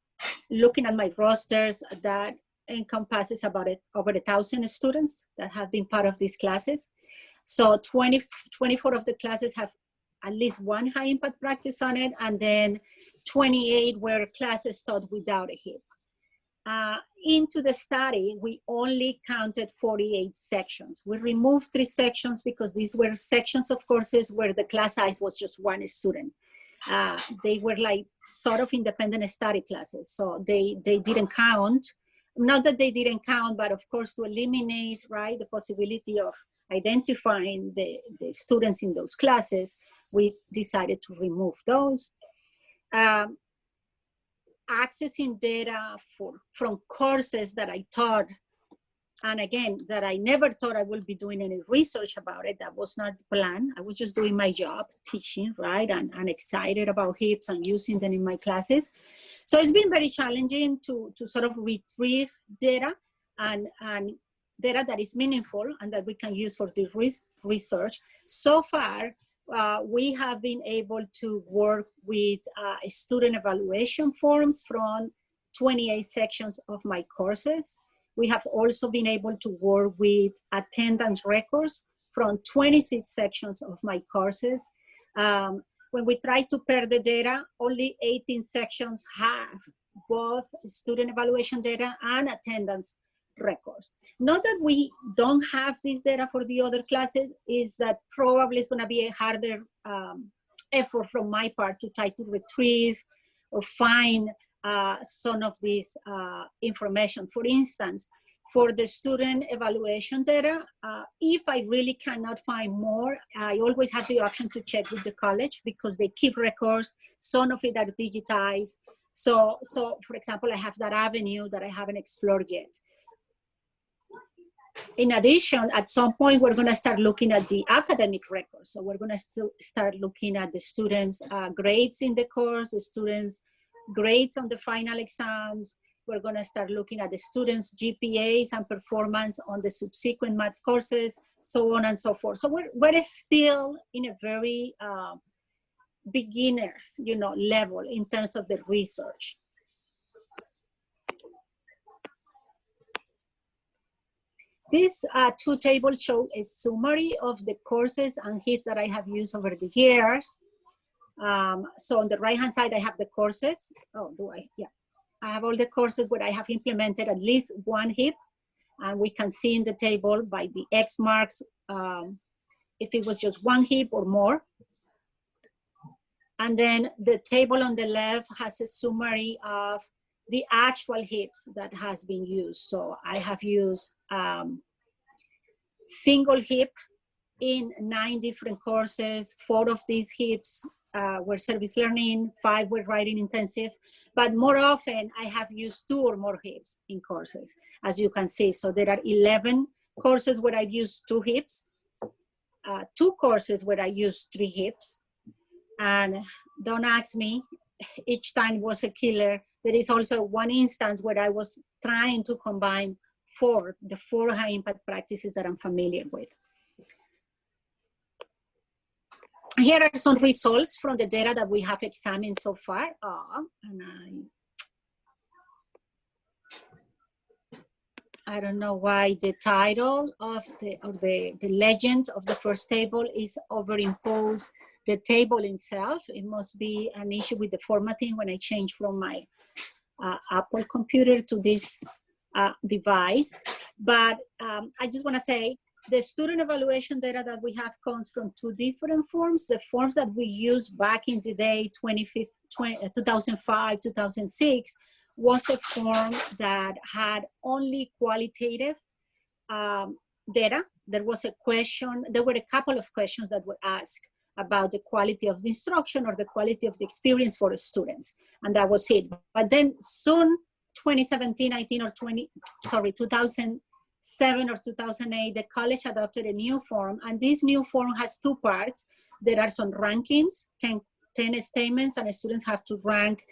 looking at my rosters, that encompasses about over 1,000 students that have been part of these classes. So 24 of the classes have at least one high impact practice on it, and then 28 were classes taught without a HIP. Into the study, we only counted 48 sections. We removed 3 sections because these were sections of courses where the class size was just 1 student. They were like sort of independent study classes, so they didn't count. Not that they didn't count, but of course to eliminate, right, the possibility of identifying the students in those classes, we decided to remove those. Accessing data from courses that I taught, and again, that I never thought I would be doing any research about it. That was not the plan. I was just doing my job, teaching, right? And excited about HIPs and using them in my classes. So it's been very challenging to sort of retrieve data and data that is meaningful and that we can use for the research. So far, we have been able to work with student evaluation forms from 28 sections of my courses. We have also been able to work with attendance records from 26 sections of my courses. When we try to pair the data, only 18 sections have both student evaluation data and attendance records. Not that we don't have this data for the other classes, is that probably it's going to be a harder effort from my part to try to retrieve or find some of this information. For instance, for the student evaluation data, if I really cannot find more, I always have the option to check with the college because they keep records. Some of it are digitized. So for example, I have that avenue that I haven't explored yet. In addition, at some point, we're going to start looking at the academic records. So we're going to start looking at the students' grades in the course, the students' grades on the final exams. We're going to start looking at the students' GPAs and performance on the subsequent math courses, so on and so forth. So we're still in a very beginners, level in terms of the research. These 2 tables show a summary of the courses and HIPs that I have used over the years. So on the right-hand side, I have the courses. Oh, do I? Yeah. I have all the courses where I have implemented at least 1 HIP. And we can see in the table by the X marks if it was just 1 HIP or more. And then the table on the left has a summary of the actual HIPs that has been used. So I have used single HIP in 9 different courses. 4 of these HIPs were service learning, 5 were writing intensive, but more often I have used 2 or more HIPs in courses, as you can see. So there are 11 courses where I've used 2 HIPs, 2 courses where I used 3 HIPs, and don't ask me, each time was a killer. There is also 1 instance where I was trying to combine the 4 high impact practices that I'm familiar with. Here are some results from the data that we have examined so far. I don't know why the title of the legend of the first table is overimposed the table itself. It must be an issue with the formatting when I change from my Apple computer to this device. But I just want to say the student evaluation data that we have comes from 2 different forms. The forms that we used back in the day, 2005, 2006, was a form that had only qualitative data. There was a question, there were a couple of questions that were asked about the quality of the instruction or the quality of the experience for the students. And that was it. But then soon, 2017, 19, or 2000, 2007 or 2008, the college adopted a new form, and this new form has two parts. There are some rankings, 10 statements, and students have to rank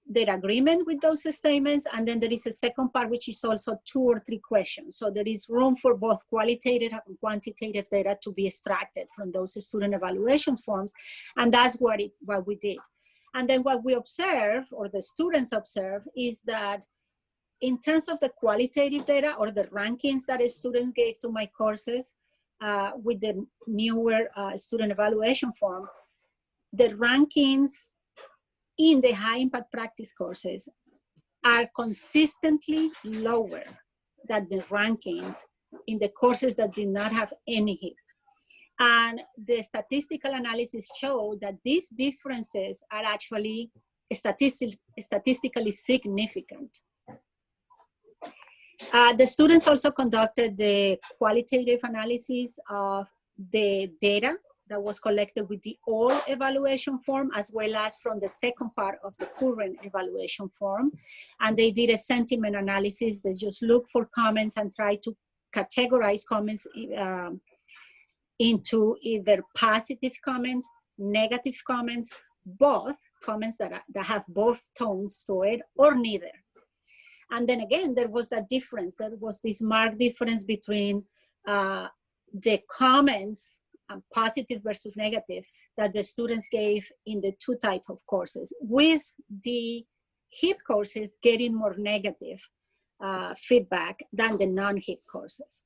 their agreement with those statements. And then there is a second part, which is also 2 or 3 questions. So there is room for both qualitative and quantitative data to be extracted from those student evaluation forms. And that's what we did. And then what we observe, or the students observe, is that in terms of the qualitative data or the rankings that students gave to my courses with the newer student evaluation form, the rankings in the high impact practice courses are consistently lower than the rankings in the courses that did not have any HIP. And the statistical analysis showed that these differences are actually statistically significant. The students also conducted the qualitative analysis of the data that was collected with the old evaluation form, as well as from the second part of the current evaluation form. And they did a sentiment analysis. They just looked for comments and tried to categorize comments into either positive comments, negative comments, both comments that have both tones to it, or neither. And then again, there was that difference. There was this marked difference between the comments, positive versus negative, that the students gave in the 2 types of courses, with the HIP courses getting more negative feedback than the non-HIP courses.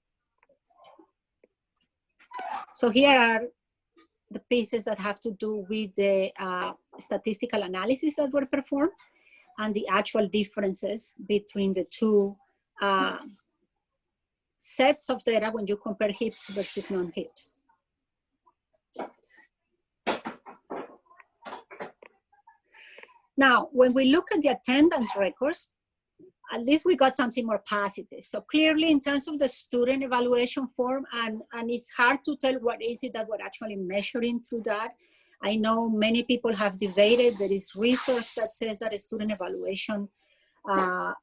So here are the pieces that have to do with the statistical analysis that were performed and the actual differences between the 2 sets of data when you compare HIPs versus non-HIPs. Now, when we look at the attendance records, at least we got something more positive. So clearly in terms of the student evaluation form, and it's hard to tell what is it that we're actually measuring through that. I know many people have debated. There is research that says that a student evaluation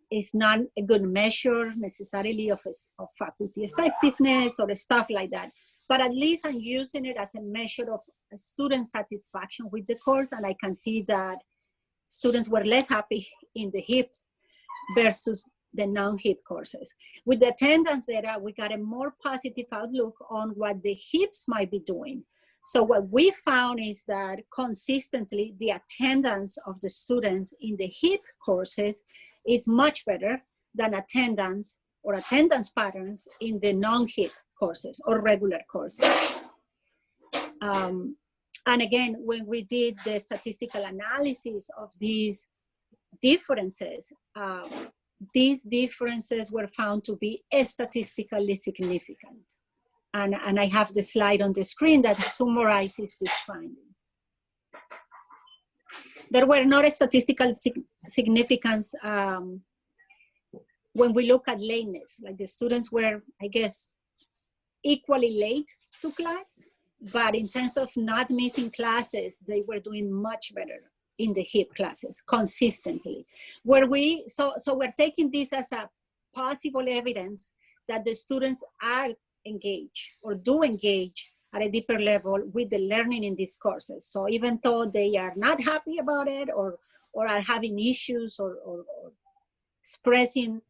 is not a good measure necessarily of faculty effectiveness or stuff like that. But at least I'm using it as a measure of student satisfaction with the course, and I can see that students were less happy in the HIPs versus the non-HIP courses. With the attendance data, we got a more positive outlook on what the HIPs might be doing. So what we found is that consistently, the attendance of the students in the HIP courses is much better than attendance or attendance patterns in the non-HIP courses or regular courses. And again, when we did the statistical analysis of these differences were found to be statistically significant. And I have the slide on the screen that summarizes these findings. There were not a statistical significance when we look at lateness, like the students were, I guess, equally late to class, but in terms of not missing classes, they were doing much better in the HIP classes consistently. So we're taking this as a possible evidence that the students are engaged or do engage at a deeper level with the learning in these courses. So even though they are not happy about it or are having issues or expressing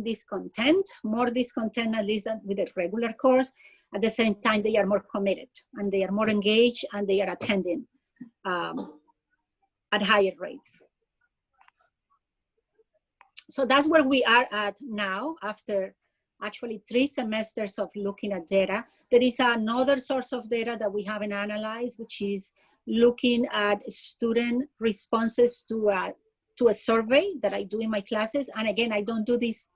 discontent, more discontent at least with a regular course, at the same time they are more committed and they are more engaged and they are attending at higher rates. So that's where we are at now after actually 3 semesters of looking at data. There is another source of data that we haven't analyzed, which is looking at student responses to a survey that I do in my classes. And again, I don't do this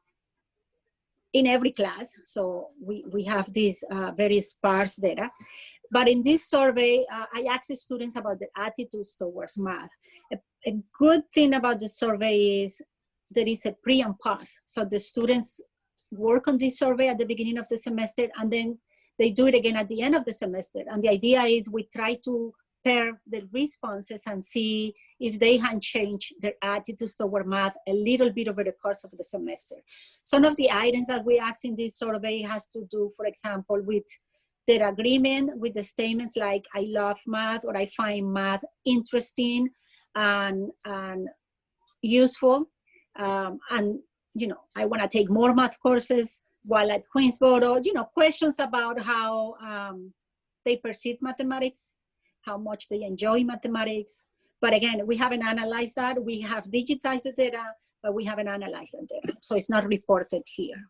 in every class. So we have this very sparse data. But in this survey, I asked students about their attitudes towards math. A good thing about the survey is there is a pre and post. So the students work on this survey at the beginning of the semester, and then they do it again at the end of the semester. And the idea is we try to compare the responses and see if they had changed their attitudes toward math a little bit over the course of the semester. Some of the items that we asked in this survey has to do, for example, with their agreement with the statements like, I love math, or I find math interesting and useful. And, you know, I want to take more math courses while at Queensboro, you know, questions about how they perceive mathematics, how much they enjoy mathematics. But again, we haven't analyzed that. We have digitized the data, but we haven't analyzed the data. So it's not reported here.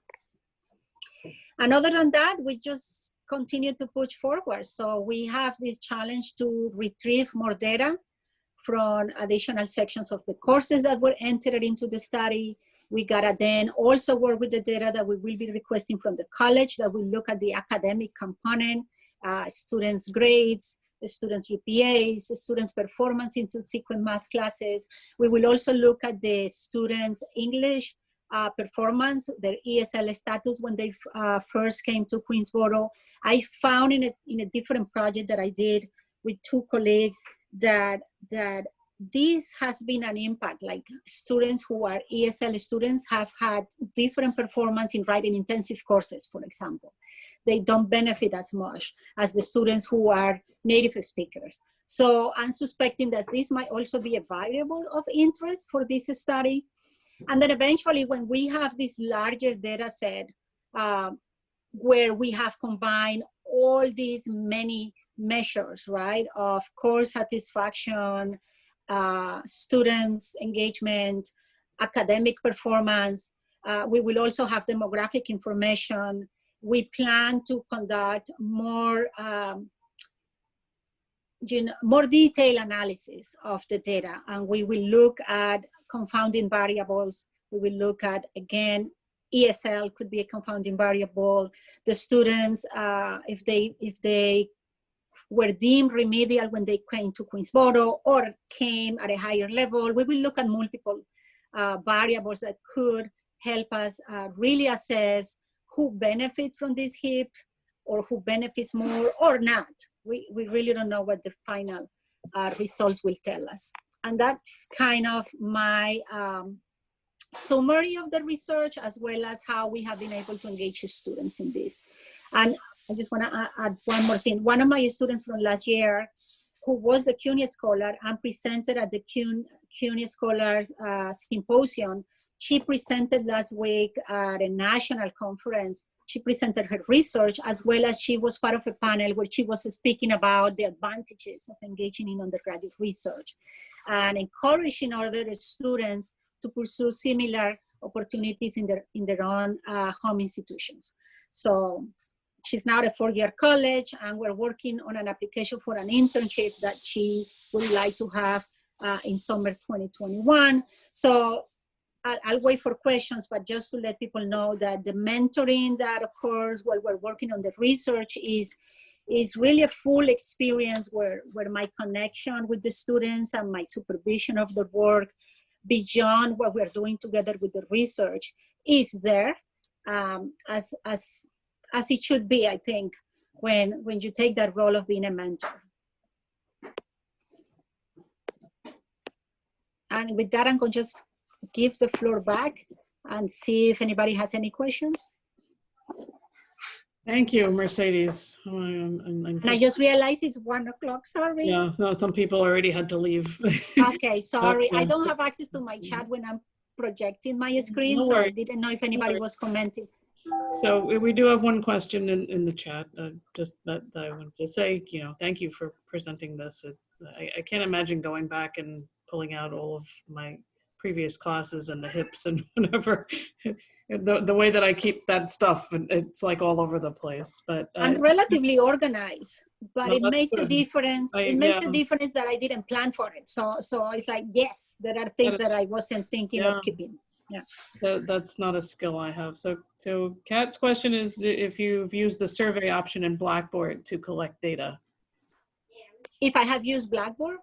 And other than that, we just continue to push forward. So we have this challenge to retrieve more data from additional sections of the courses that were entered into the study. We gotta then also work with the data that we will be requesting from the college that will look at the academic component, students' grades, the students' GPAs, the students' performance in subsequent math classes. We will also look at the students' English performance, their ESL status when they first came to Queensboro. I found in a different project that I did with 2 colleagues that this has been an impact. Like students who are ESL students have had different performance in writing intensive courses, for example. They don't benefit as much as the students who are native speakers. So I'm suspecting that this might also be a variable of interest for this study. And then eventually when we have this larger data set where we have combined all these many measures, right, of course satisfaction, students' engagement, academic performance. We will also have demographic information. We plan to conduct more, more detailed analysis of the data, and we will look at confounding variables. We will look at, again, ESL could be a confounding variable. The students, if they were deemed remedial when they came to Queensboro or came at a higher level. We will look at multiple variables that could help us really assess who benefits from this HIP or who benefits more or not. We really don't know what the final results will tell us. And that's kind of my summary of the research, as well as how we have been able to engage students in this. And I just want to add one more thing. One of my students from last year, who was the CUNY Scholar and presented at the CUNY Scholars Symposium, she presented last week at a national conference. She presented her research, as well as she was part of a panel where she was speaking about the advantages of engaging in undergraduate research and encouraging other students to pursue similar opportunities in their own home institutions. So she's now at a 4-year college, and we're working on an application for an internship that she would like to have in summer 2021. So I'll wait for questions, but just to let people know that the mentoring that occurs while we're working on the research is really a full experience where my connection with the students and my supervision of the work beyond what we're doing together with the research is there as it should be, I think, when you take that role of being a mentor. And with that, I'm going to just give the floor back and see if anybody has any questions. Thank you, Mercedes. And I just realized it's 1 o'clock, sorry. Yeah, no, some people already had to leave. Okay, sorry. Okay. I don't have access to my chat when I'm projecting my screen, No so I worries. didn't know if anybody was commenting. So we do have one question in the chat, just that I wanted to say, thank you for presenting this. I can't imagine going back and pulling out all of my previous classes and the HIPs and whatever. The way that I keep that stuff, it's like all over the place. But I'm relatively organized, but No, it that's makes a good. difference. It makes Yeah. a difference that I didn't plan for it. So it's like, yes, there are things that I wasn't thinking Yeah. of keeping. Yeah. That's not a skill I have. So Kat's question is if you've used the survey option in Blackboard to collect data. If I have used Blackboard?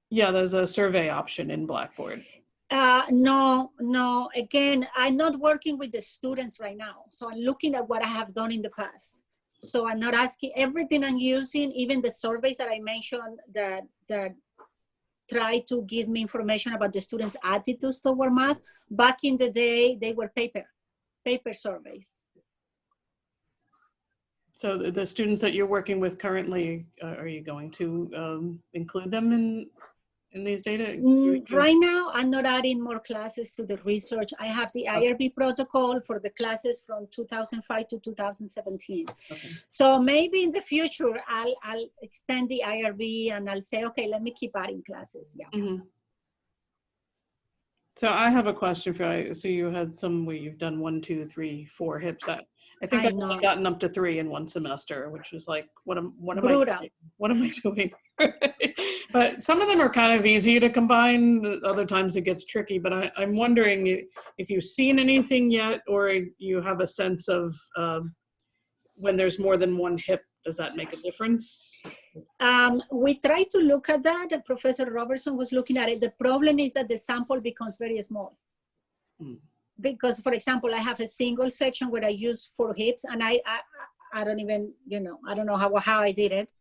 Yeah, there's a survey option in Blackboard. No. Again, I'm not working with the students right now. So I'm looking at what I have done in the past. So I'm not asking everything I'm using, even the surveys that I mentioned that try to give me information about the students' attitudes toward math. Back in the day, they were paper surveys. So the students that you're working with currently, are you going to include them in these data? Right now, I'm not adding more classes to the research. I have the IRB protocol for the classes from 2005 to 2017. Okay. So maybe in the future, I'll extend the IRB and I'll say, okay, let me keep adding classes. Yeah. Mm-hmm. So I have a question for you. So you had some where you've done 1, 2, 3, 4 hips. I think I've only gotten up to 3 in one semester, which was like, what am I doing? What am I doing? But some of them are kind of easy to combine. Other times it gets tricky. But I'm wondering if you've seen anything yet, or you have a sense of when there's more than one hip, does that make a difference? We try to look at that. Professor Robertson was looking at it. The problem is that the sample becomes very small. Because, for example, I have a single section where I use 4 hips, and I don't even, I don't know how I did it.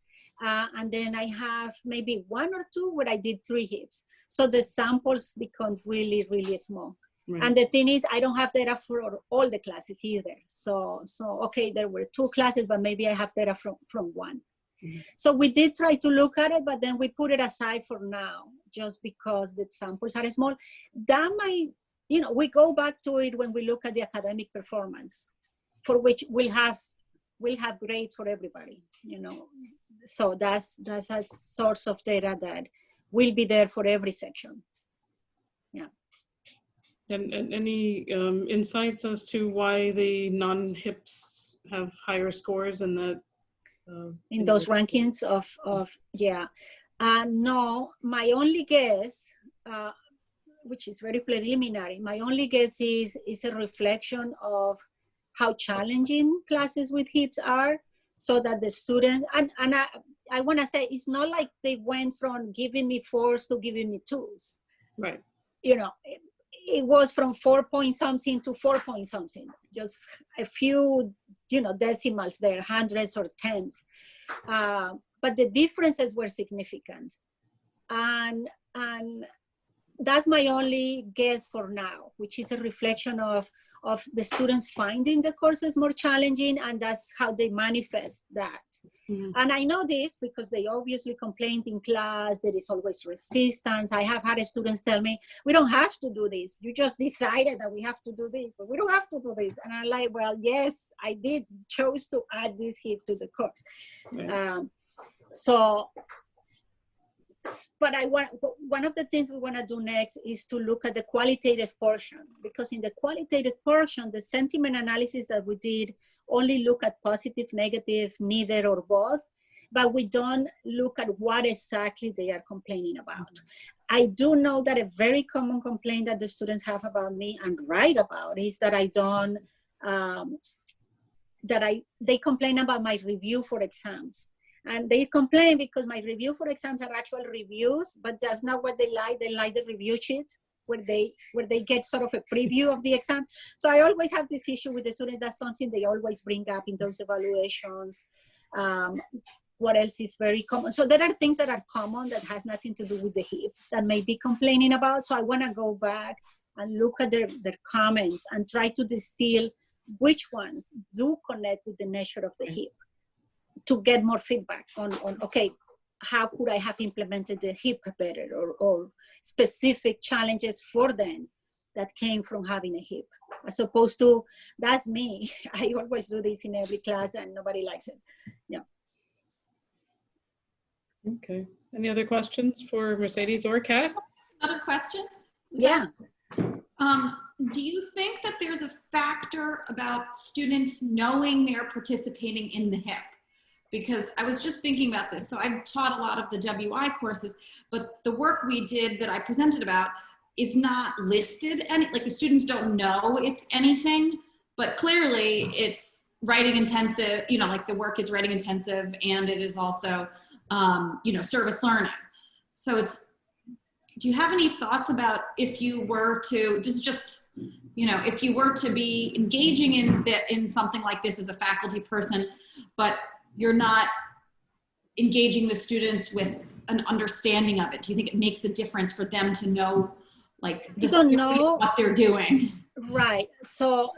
And then I have maybe 1 or 2 where I did 3 hips. So the samples become really, really small. Right. And the thing is, I don't have data for all the classes either. So okay, there were 2 classes, but maybe I have data from 1. Mm-hmm. So we did try to look at it, but then we put it aside for now, just because the samples are small. That might, we go back to it when we look at the academic performance, for which we'll have grades for everybody, So that's a source of data that will be there for every section. Yeah. And any insights as to why the non-hips have higher scores in the in those rankings of no, my only guess, which is very preliminary, my only guess is a reflection of how challenging classes with hips are, so that the student, and I want to say, it's not like they went from giving me 4s to giving me 2s. Right. It was from 4 point something to 4 point something, just a few, decimals there, hundreds or tens. But the differences were significant. And that's my only guess for now, which is a reflection of the students finding the courses more challenging, and that's how they manifest that. Mm-hmm. And I know this because they obviously complained in class, there is always resistance. I have had students tell me, we don't have to do this. You just decided that we have to do this, but we don't have to do this. And I'm like, well, yes, I did chose to add this hip to the course. Right. But one of the things we want to do next is to look at the qualitative portion, because in the qualitative portion, the sentiment analysis that we did only look at positive, negative, neither or both, but we don't look at what exactly they are complaining about. Mm-hmm. I do know that a very common complaint that the students have about me and write about is that I don't, they complain about my review for exams. And they complain because my review for exams are actual reviews, but that's not what they like. They like the review sheet where they get sort of a preview of the exam. So I always have this issue with the students. That's something they always bring up in those evaluations. What else is very common? So there are things that are common that has nothing to do with the hip that may be complaining about. So I want to go back and look at their comments and try to distill which ones do connect with the nature of the hip, to get more feedback on okay, how could I have implemented the hip better, or specific challenges for them that came from having a hip, as opposed to, that's me. I always do this in every class and nobody likes it. Yeah. Okay. Any other questions for Mercedes or Kat? Another question? Yeah. Do you think that there's a factor about students knowing they're participating in the hip? Because I was just thinking about this. So I've taught a lot of the WI courses, but the work we did that I presented about is not listed. And like, the students don't know it's anything, but clearly it's writing intensive, like the work is writing intensive, and it is also, service learning. So do you have any thoughts about if you were to, this is just, you know, if you were to be engaging in something like this as a faculty person, but you're not engaging the students with an understanding of it, do you think it makes a difference for them to know, like, You don't know what they're doing? Right. So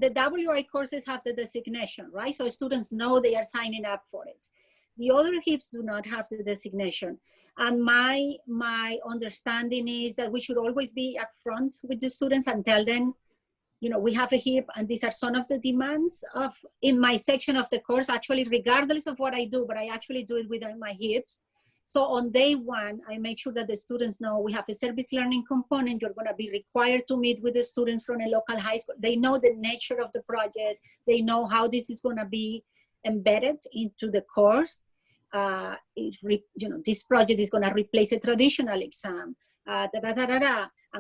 the WI courses have the designation, right? So students know they are signing up for it. The other HIPs do not have the designation. And my understanding is that we should always be upfront with the students and tell them, you know, we have a HIP and these are some of the demands of in my section of the course, actually, regardless of what I do, but I actually do it within my HIPs. So on day one, I make sure that the students know we have a service learning component. You're going to be required to meet with the students from a local high school. They know the nature of the project. They know how this is going to be embedded into the course. This project is going to replace a traditional exam. I'm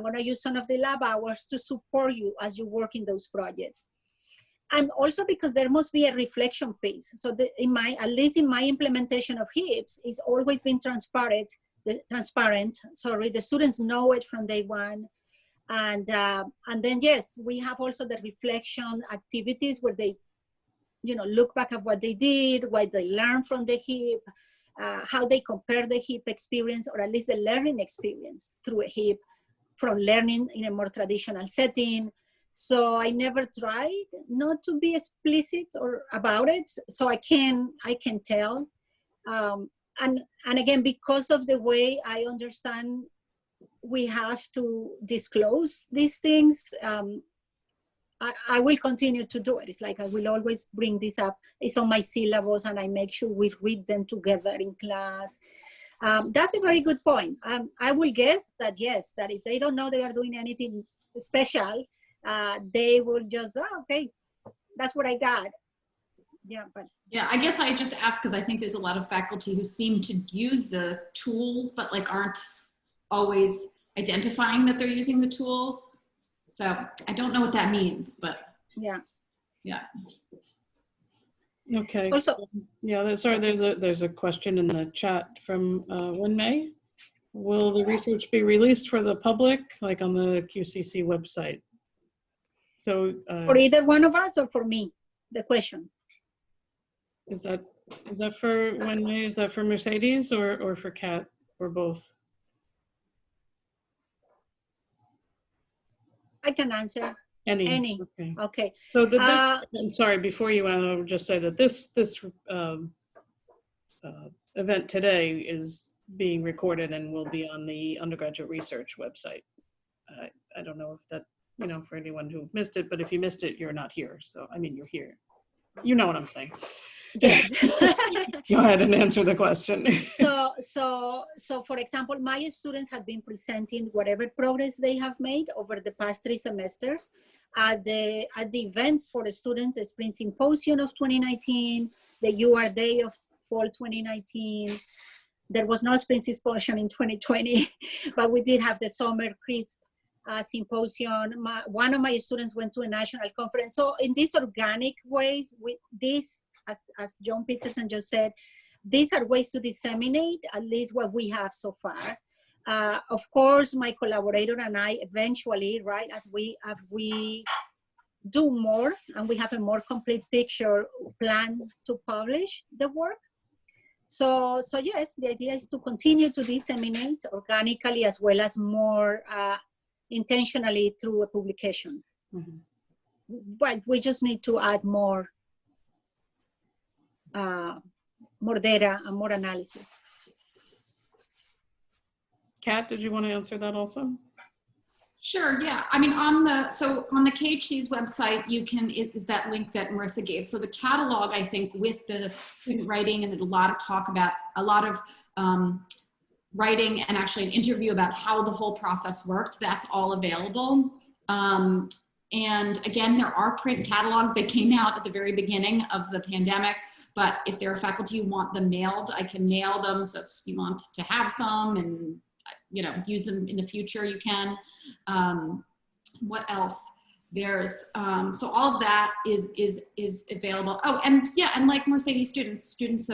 going to use some of the lab hours to support you as you work in those projects. And also because there must be a reflection piece. So at least in my implementation of HIPs, it's always been transparent. The students know it from day one. And then, yes, we have also the reflection activities where they, you know, look back at what they did, what they learned from the HIP, how they compare the HIP experience, or at least the learning experience through a HIP from learning in a more traditional setting. So I never tried not to be explicit or about it, so I can tell. And again, because of the way I understand we have to disclose these things, I will continue to do it. It's like I will always bring this up. It's on my syllabus, and I make sure we read them together in class. That's a very good point. I will guess that, yes, that if they don't know they are doing anything special, they will just, okay, that's what I got. Yeah, but. Yeah, I guess I just ask because I think there's a lot of faculty who seem to use the tools, but like aren't always identifying that they're using the tools. So I don't know what that means, but yeah. Okay. Also, yeah, sorry, there's a question in the chat from Wen-Mei. Will the research be released for the public, like on the QCC website? So for either one of us or for me, the question. Is that for Wen-Mei? Is that for Mercedes or for Kat or both? I can answer. Any. Okay. So I'm sorry, before you went, I would just say that this event today is being recorded and will be on the Undergraduate Research website. I don't know if that, you know, for anyone who missed it, but if you missed it, you're not here. So, I mean, you're here. You know what I'm saying. Yes. Go ahead and answer the question. So for example, my students have been presenting whatever progress they have made over the past 3 semesters at the events for the students, the Spring Symposium of 2019, the UR Day of Fall 2019. There was no Spring Symposium in 2020, but we did have the Summer Crisp Symposium. One of my students went to a national conference. So in these organic ways, with this, as John Peterson just said, these are ways to disseminate at least what we have so far. Of course, my collaborator and I eventually, right, as we do more and we have a more complete picture, plan to publish the work. So yes, the idea is to continue to disseminate organically as well as more intentionally through a publication. Mm-hmm. But we just need to add more data and more analysis. Kat, did you want to answer that also? Sure, yeah. I mean, on the KHC's website, is that link that Marissa gave. So the catalog, I think, with the student writing and a lot of talk about a lot of writing and actually an interview about how the whole process worked, that's all available. And again, there are print catalogs. They came out at the very beginning of the pandemic, but if there are faculty who want them mailed, I can mail them. So if you want to have some and, you know, use them in the future, you can. What else? There's, so all of that is available. Oh, and yeah, and like Mercedes students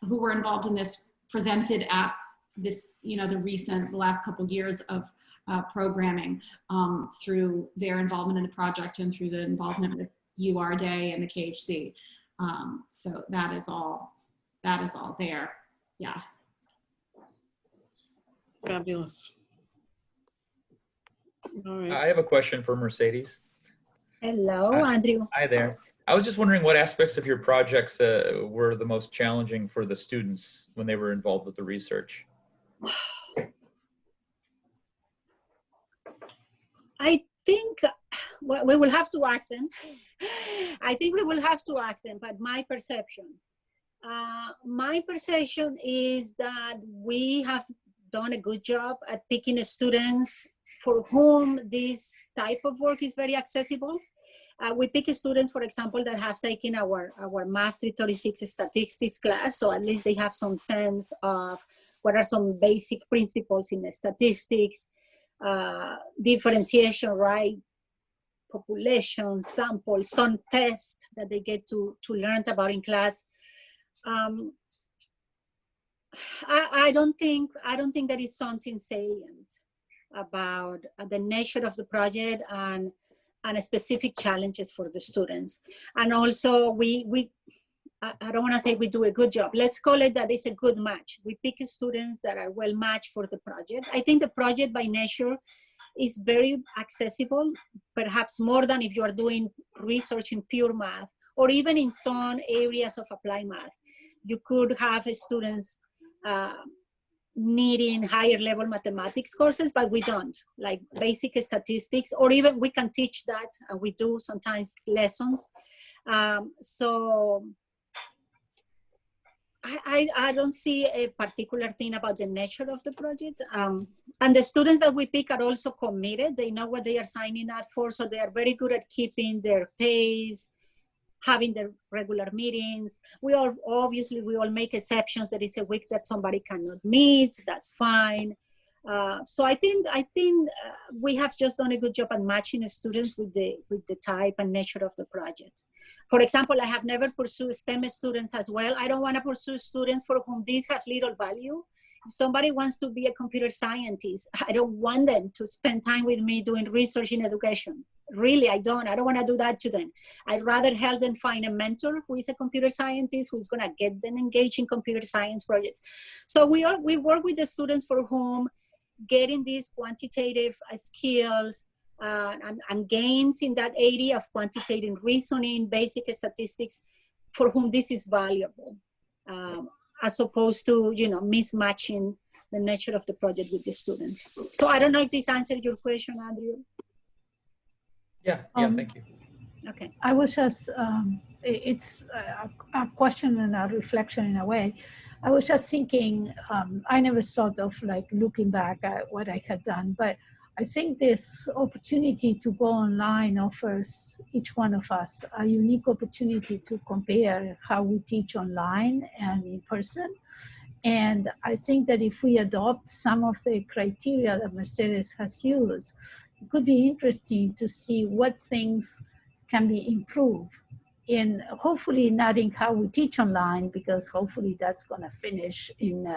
who were involved in this presented at this, you know, the last couple of years of programming through their involvement in the project and through the involvement with UR Day and the KHC. So that is all there. Yeah. Fabulous. All right. I have a question for Mercedes. Hello, Andrew. Hi there. I was just wondering what aspects of your projects were the most challenging for the students when they were involved with the research. I think we will have to ask them. I think we will have to ask them, but my perception is that we have done a good job at picking students for whom this type of work is very accessible. We pick students, for example, that have taken our Math 336 statistics class, so at least they have some sense of what are some basic principles in statistics, differentiation, right? Population, sample, some tests that they get to learn about in class. I don't think there is something salient about the nature of the project and specific challenges for the students. And also I don't want to say we do a good job. Let's call it that it's a good match. We pick students that are well matched for the project. I think the project by nature is very accessible, perhaps more than if you are doing research in pure math, or even in some areas of applied math. You could have students needing higher level mathematics courses, but we don't, like basic statistics, or even we can teach that, and we do sometimes lessons. So I don't see a particular thing about the nature of the project. And the students that we pick are also committed. They know what they are signing up for, so they are very good at keeping their pace, having their regular meetings. We all make exceptions. There is a week that somebody cannot meet, that's fine. So I think we have just done a good job at matching the students with the type and nature of the project. For example, I have never pursued STEM students as well. I don't want to pursue students for whom this has little value. If somebody wants to be a computer scientist, I don't want them to spend time with me doing research in education. Really, I don't want to do that to them. I'd rather help them find a mentor who is a computer scientist, who's going to get them engaged in computer science projects. So we work with the students for whom getting these quantitative skills and gains in that area of quantitative reasoning, basic statistics, for whom this is valuable, as opposed to, mismatching the nature of the project with the students. So I don't know if this answered your question, Andrew. Yeah, thank you. Okay. I was just, it's a question and a reflection in a way. I was just thinking, I never thought of like looking back at what I had done, but I think this opportunity to go online offers each one of us a unique opportunity to compare how we teach online and in person. And I think that if we adopt some of the criteria that Mercedes has used, it could be interesting to see what things can be improved in, hopefully not in how we teach online, because hopefully that's going to finish in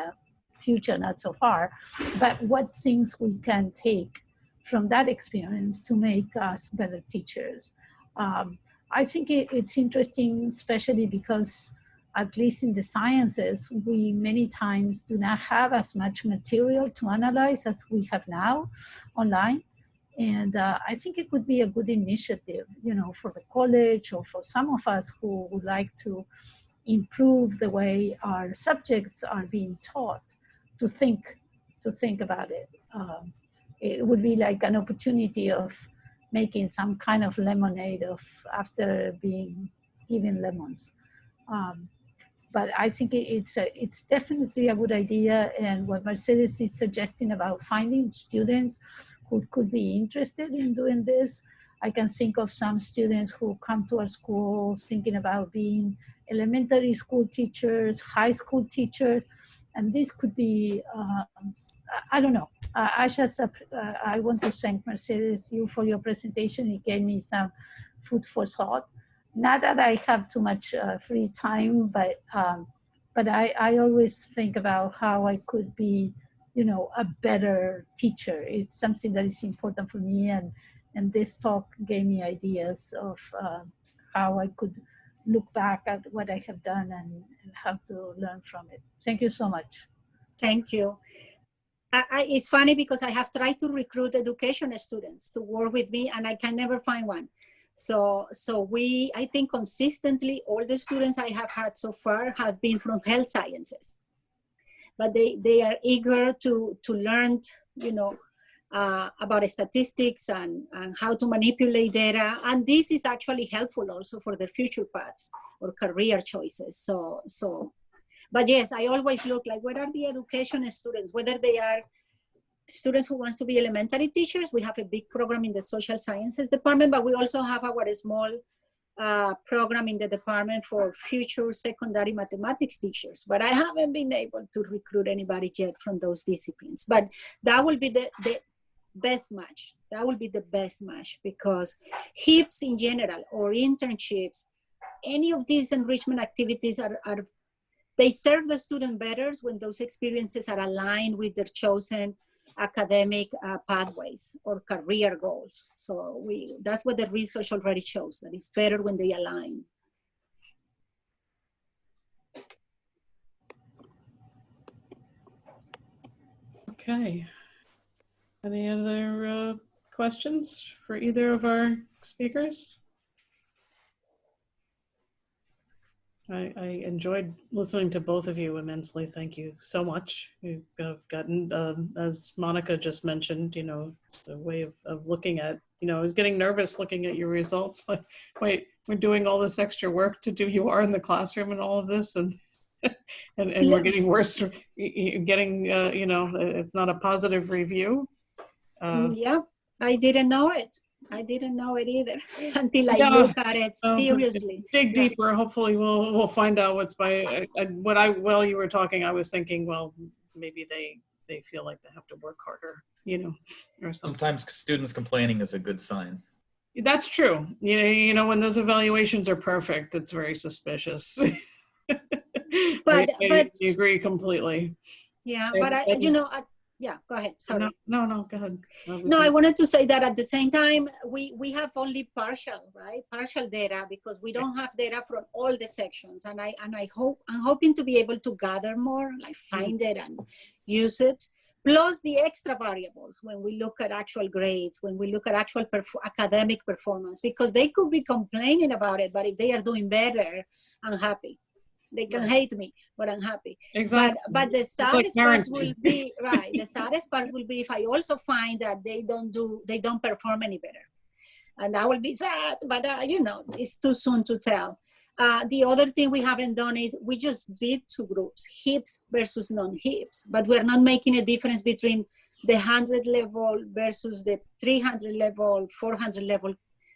future, not so far, but what things we can take from that experience to make us better teachers. I think it's interesting, especially because at least in the sciences, we many times do not have as much material to analyze as we have now online. And I think it could be a good initiative, for the college or for some of us who would like to improve the way our subjects are being taught, to think about it. It would be like an opportunity of making some kind of lemonade after being given lemons. But I think it's definitely a good idea. And what Mercedes is suggesting about finding students who could be interested in doing this, I can think of some students who come to our school thinking about being elementary school teachers, high school teachers, and this could be, I don't know. I want to thank Mercedes, you for your presentation. It gave me some food for thought. Not that I have too much free time, but I always think about how I could be you know, a better teacher. It's something that is important for me, and this talk gave me ideas of how I could look back at what I have done and how to learn from it. Thank you so much. Thank you. It's funny because I have tried to recruit education students to work with me and I can never find one. So I think consistently all the students I have had so far have been from health sciences, but they are eager to learn, you know, about statistics and how to manipulate data. And this is actually helpful also for their future paths or career choices. But yes, I always look like, where are the education students, whether they are students who wants to be elementary teachers. We have a big program in the social sciences department, but we also have our small program in the department for future secondary mathematics teachers. But I haven't been able to recruit anybody yet from those disciplines. But that will be the best match. That will be the best match, because HIPs in general or internships, any of these enrichment activities they serve the student better when those experiences are aligned with their chosen academic pathways or career goals. So that's what the research already shows, that it's better when they align. Okay. Any other questions for either of our speakers? I enjoyed listening to both of you immensely. Thank you so much. You've gotten, as Monica just mentioned, you know, it's a way of looking at, you know, I was getting nervous looking at your results. Like, wait, we're doing all this extra work to do UR in the classroom and all of this, and and we're getting worse, getting, you know, it's not a positive review. Yeah, I didn't know it. I didn't know it either until I look at it seriously. Dig deeper. Hopefully, we'll find out what's by. While you were talking, I was thinking, well, maybe they feel like they have to work harder, you know, or something. Sometimes students complaining is a good sign. That's true. You know, when those evaluations are perfect, it's very suspicious. But I agree completely. Yeah, but you know. Yeah, go ahead. Sorry. No, go ahead. No, I wanted to say that at the same time, we have only partial data, because we don't have data from all the sections. And I'm hoping to be able to gather more, like find it and use it. Plus the extra variables when we look at actual grades, when we look at actual academic performance, because they could be complaining about it, but if they are doing better, I'm happy. They can hate me, but I'm happy. Exactly. But the saddest part will be, right, the saddest part will be if I also find that they don't perform any better. And that will be sad, but you know, it's too soon to tell. The other thing we haven't done is we just did 2 groups, HIPs versus non-HIPs, but we're not making a difference between the 100 level versus the 300 level, 400 level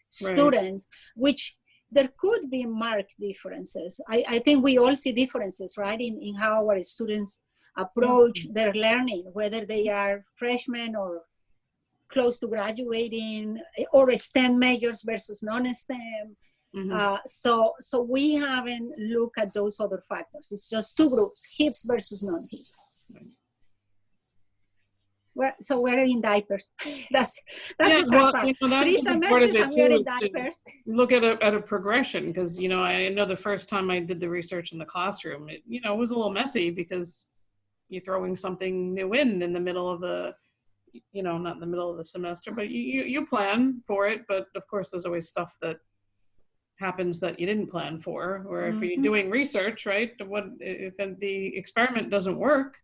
students, which there could be marked differences. I think we all see differences, right, in how our students approach their learning, whether they are freshmen or close to graduating, or STEM majors versus non-STEM. So we haven't looked at those other factors. It's just 2 groups, HIPs versus non-HIPs. So we're in diapers. That's the sad part. You know, 3 semesters and we're in diapers. Look at a progression, because, you know, I know the first time I did the research in the classroom, it, you know, it was a little messy because you're throwing something new in the middle of the, you know, not in the middle of the semester, but you plan for it. But of course, there's always stuff that happens that you didn't plan for, or if you're doing research, right, what if the experiment doesn't work,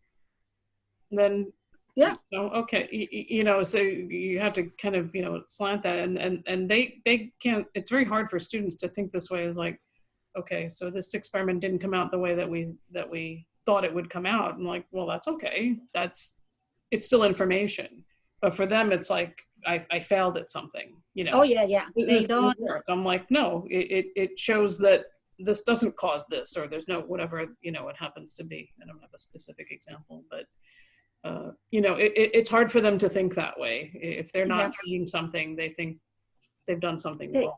then you know, okay, you know, so you have to kind of, you know, slant that, and they can't, it's very hard for students to think this way, is like, okay, so this experiment didn't come out the way that we thought it would come out, and like, well, that's okay, it's still information, but for them it's like, I failed at something, you know. Oh yeah, they don't work. I'm like, no, it shows that this doesn't cause this, or there's no whatever, you know, it happens to be. I don't have a specific example, but you know, it's hard for them to think that way. If they're not seeing something, they think they've done something wrong.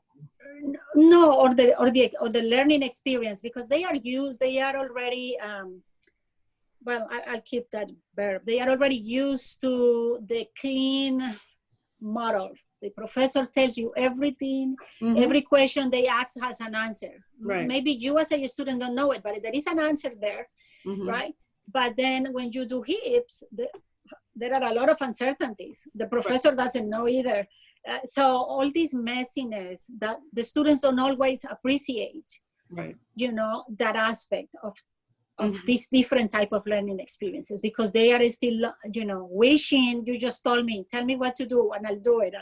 No, or the learning experience, because they are already well, I'll keep that verb. They are already used to the clean model. The professor tells you everything, every question they ask has an answer. Right. Maybe you as a student don't know it, but there is an answer there, right? But then when you do hips, there are a lot of uncertainties. The professor doesn't know either. So all this messiness that the students don't always appreciate, Right. you know, that aspect of these different type of learning experiences, because they are still, you know, wishing you just told me, tell me what to do and I'll do it.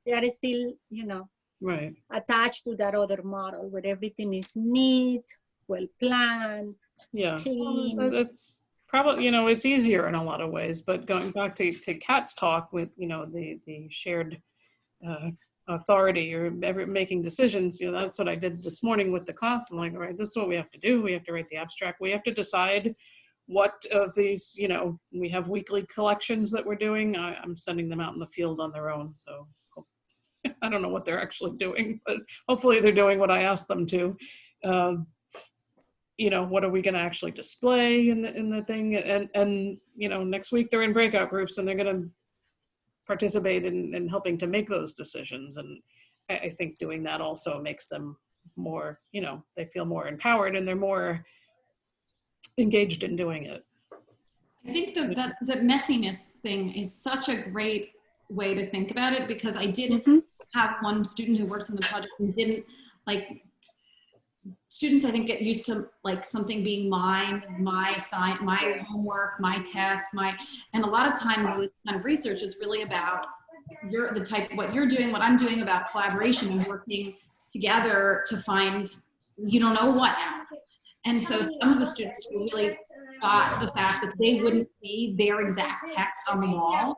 They are still, you know, Right. attached to that other model where everything is neat, well planned, Yeah. clean. Well, it's probably, you know, it's easier in a lot of ways, but going back to Kat's talk with, you know, the shared authority or making decisions, you know, that's what I did this morning with the class. I'm like, all right, this is what we have to do. We have to write the abstract. We have to decide what of these, you know, we have weekly collections that we're doing. I'm sending them out in the field on their own. So I don't know what they're actually doing, but hopefully they're doing what I asked them to. You know, what are we going to actually display in the thing? And, you know, next week they're in breakout groups and they're going to participate in helping to make those decisions. And I think doing that also makes them more, you know, they feel more empowered and they're more engaged in doing it. I think that messiness thing is such a great way to think about it, because I did have one student who worked in the project who didn't like, students I think get used to like something being mine, my homework, my test, and a lot of times this kind of research is really about what you're doing, what I'm doing, about collaboration and working together to find, you don't know what now. And so some of the students really got the fact that they wouldn't see their exact text on the wall,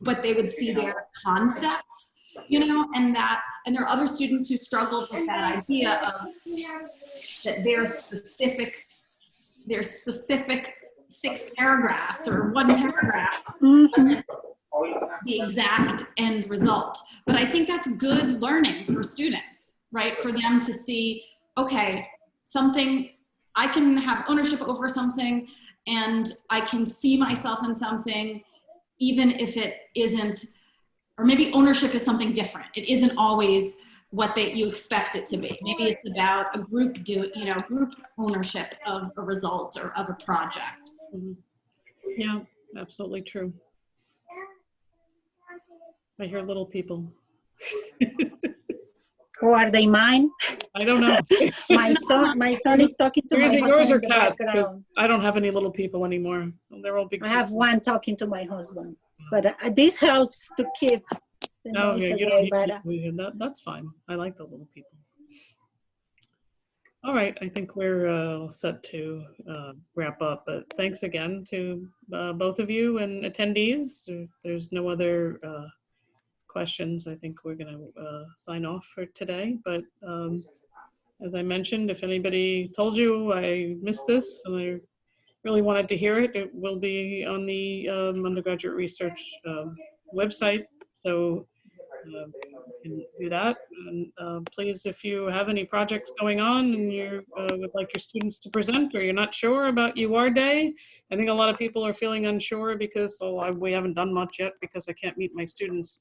but they would see their concepts, you know, and there are other students who struggled with that idea of that their specific 6 paragraphs or 1 paragraph wasn't the exact end result. But I think that's good learning for students, right? For them to see, okay, something, I can have ownership over something and I can see myself in something, even if it isn't, or maybe ownership is something different. It isn't always what you expect it to be. Maybe it's about a group group ownership of a result or of a project. Yeah, absolutely true. I hear little people. Or are they mine? I don't know. my son is talking to my husband in the background. I don't have any little people anymore. They're all big. I have one talking to my husband, but this helps to keep the noise away. That's fine. I like the little people. All right, I think we're all set to wrap up, but thanks again to both of you and attendees. If there's no other questions, I think we're going to sign off for today. But as I mentioned, if anybody told you I missed this and I really wanted to hear it, it will be on the undergraduate research website. So you can do that. And please, if you have any projects going on and you would like your students to present, or you're not sure about UR Day, I think a lot of people are feeling unsure because we haven't done much yet because I can't meet my students.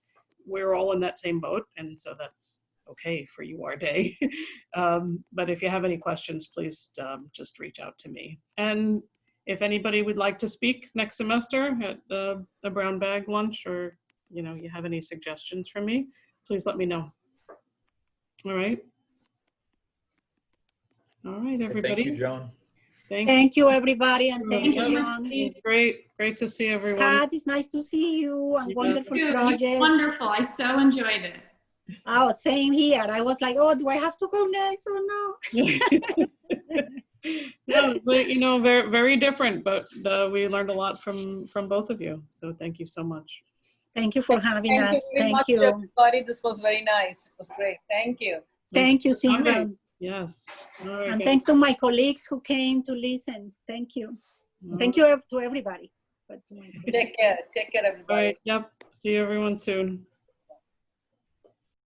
We're all in that same boat, and so that's okay for UR Day. But if you have any questions, please just reach out to me. And if anybody would like to speak next semester at the BrownBag lunch, or you have any suggestions for me, please let me know. All right. All right, everybody. Thank you, Joan. Thank you, everybody, and thank you, John. It's great to see everyone. Kat, it's nice to see you, and wonderful project. Wonderful, I so enjoyed it. Oh, same here. I was like, oh, do I have to go next or no? No, but very, very different, but we learned a lot from both of you. So thank you so much. Thank you for having us. Thank you, everybody. This was very nice. It was great. Thank you. Thank you, Simran. Yes. All right, and thanks to my colleagues who came to listen. Thank you. Thank you to everybody. Take care. Take care, everybody. All right. Yep. See you everyone soon.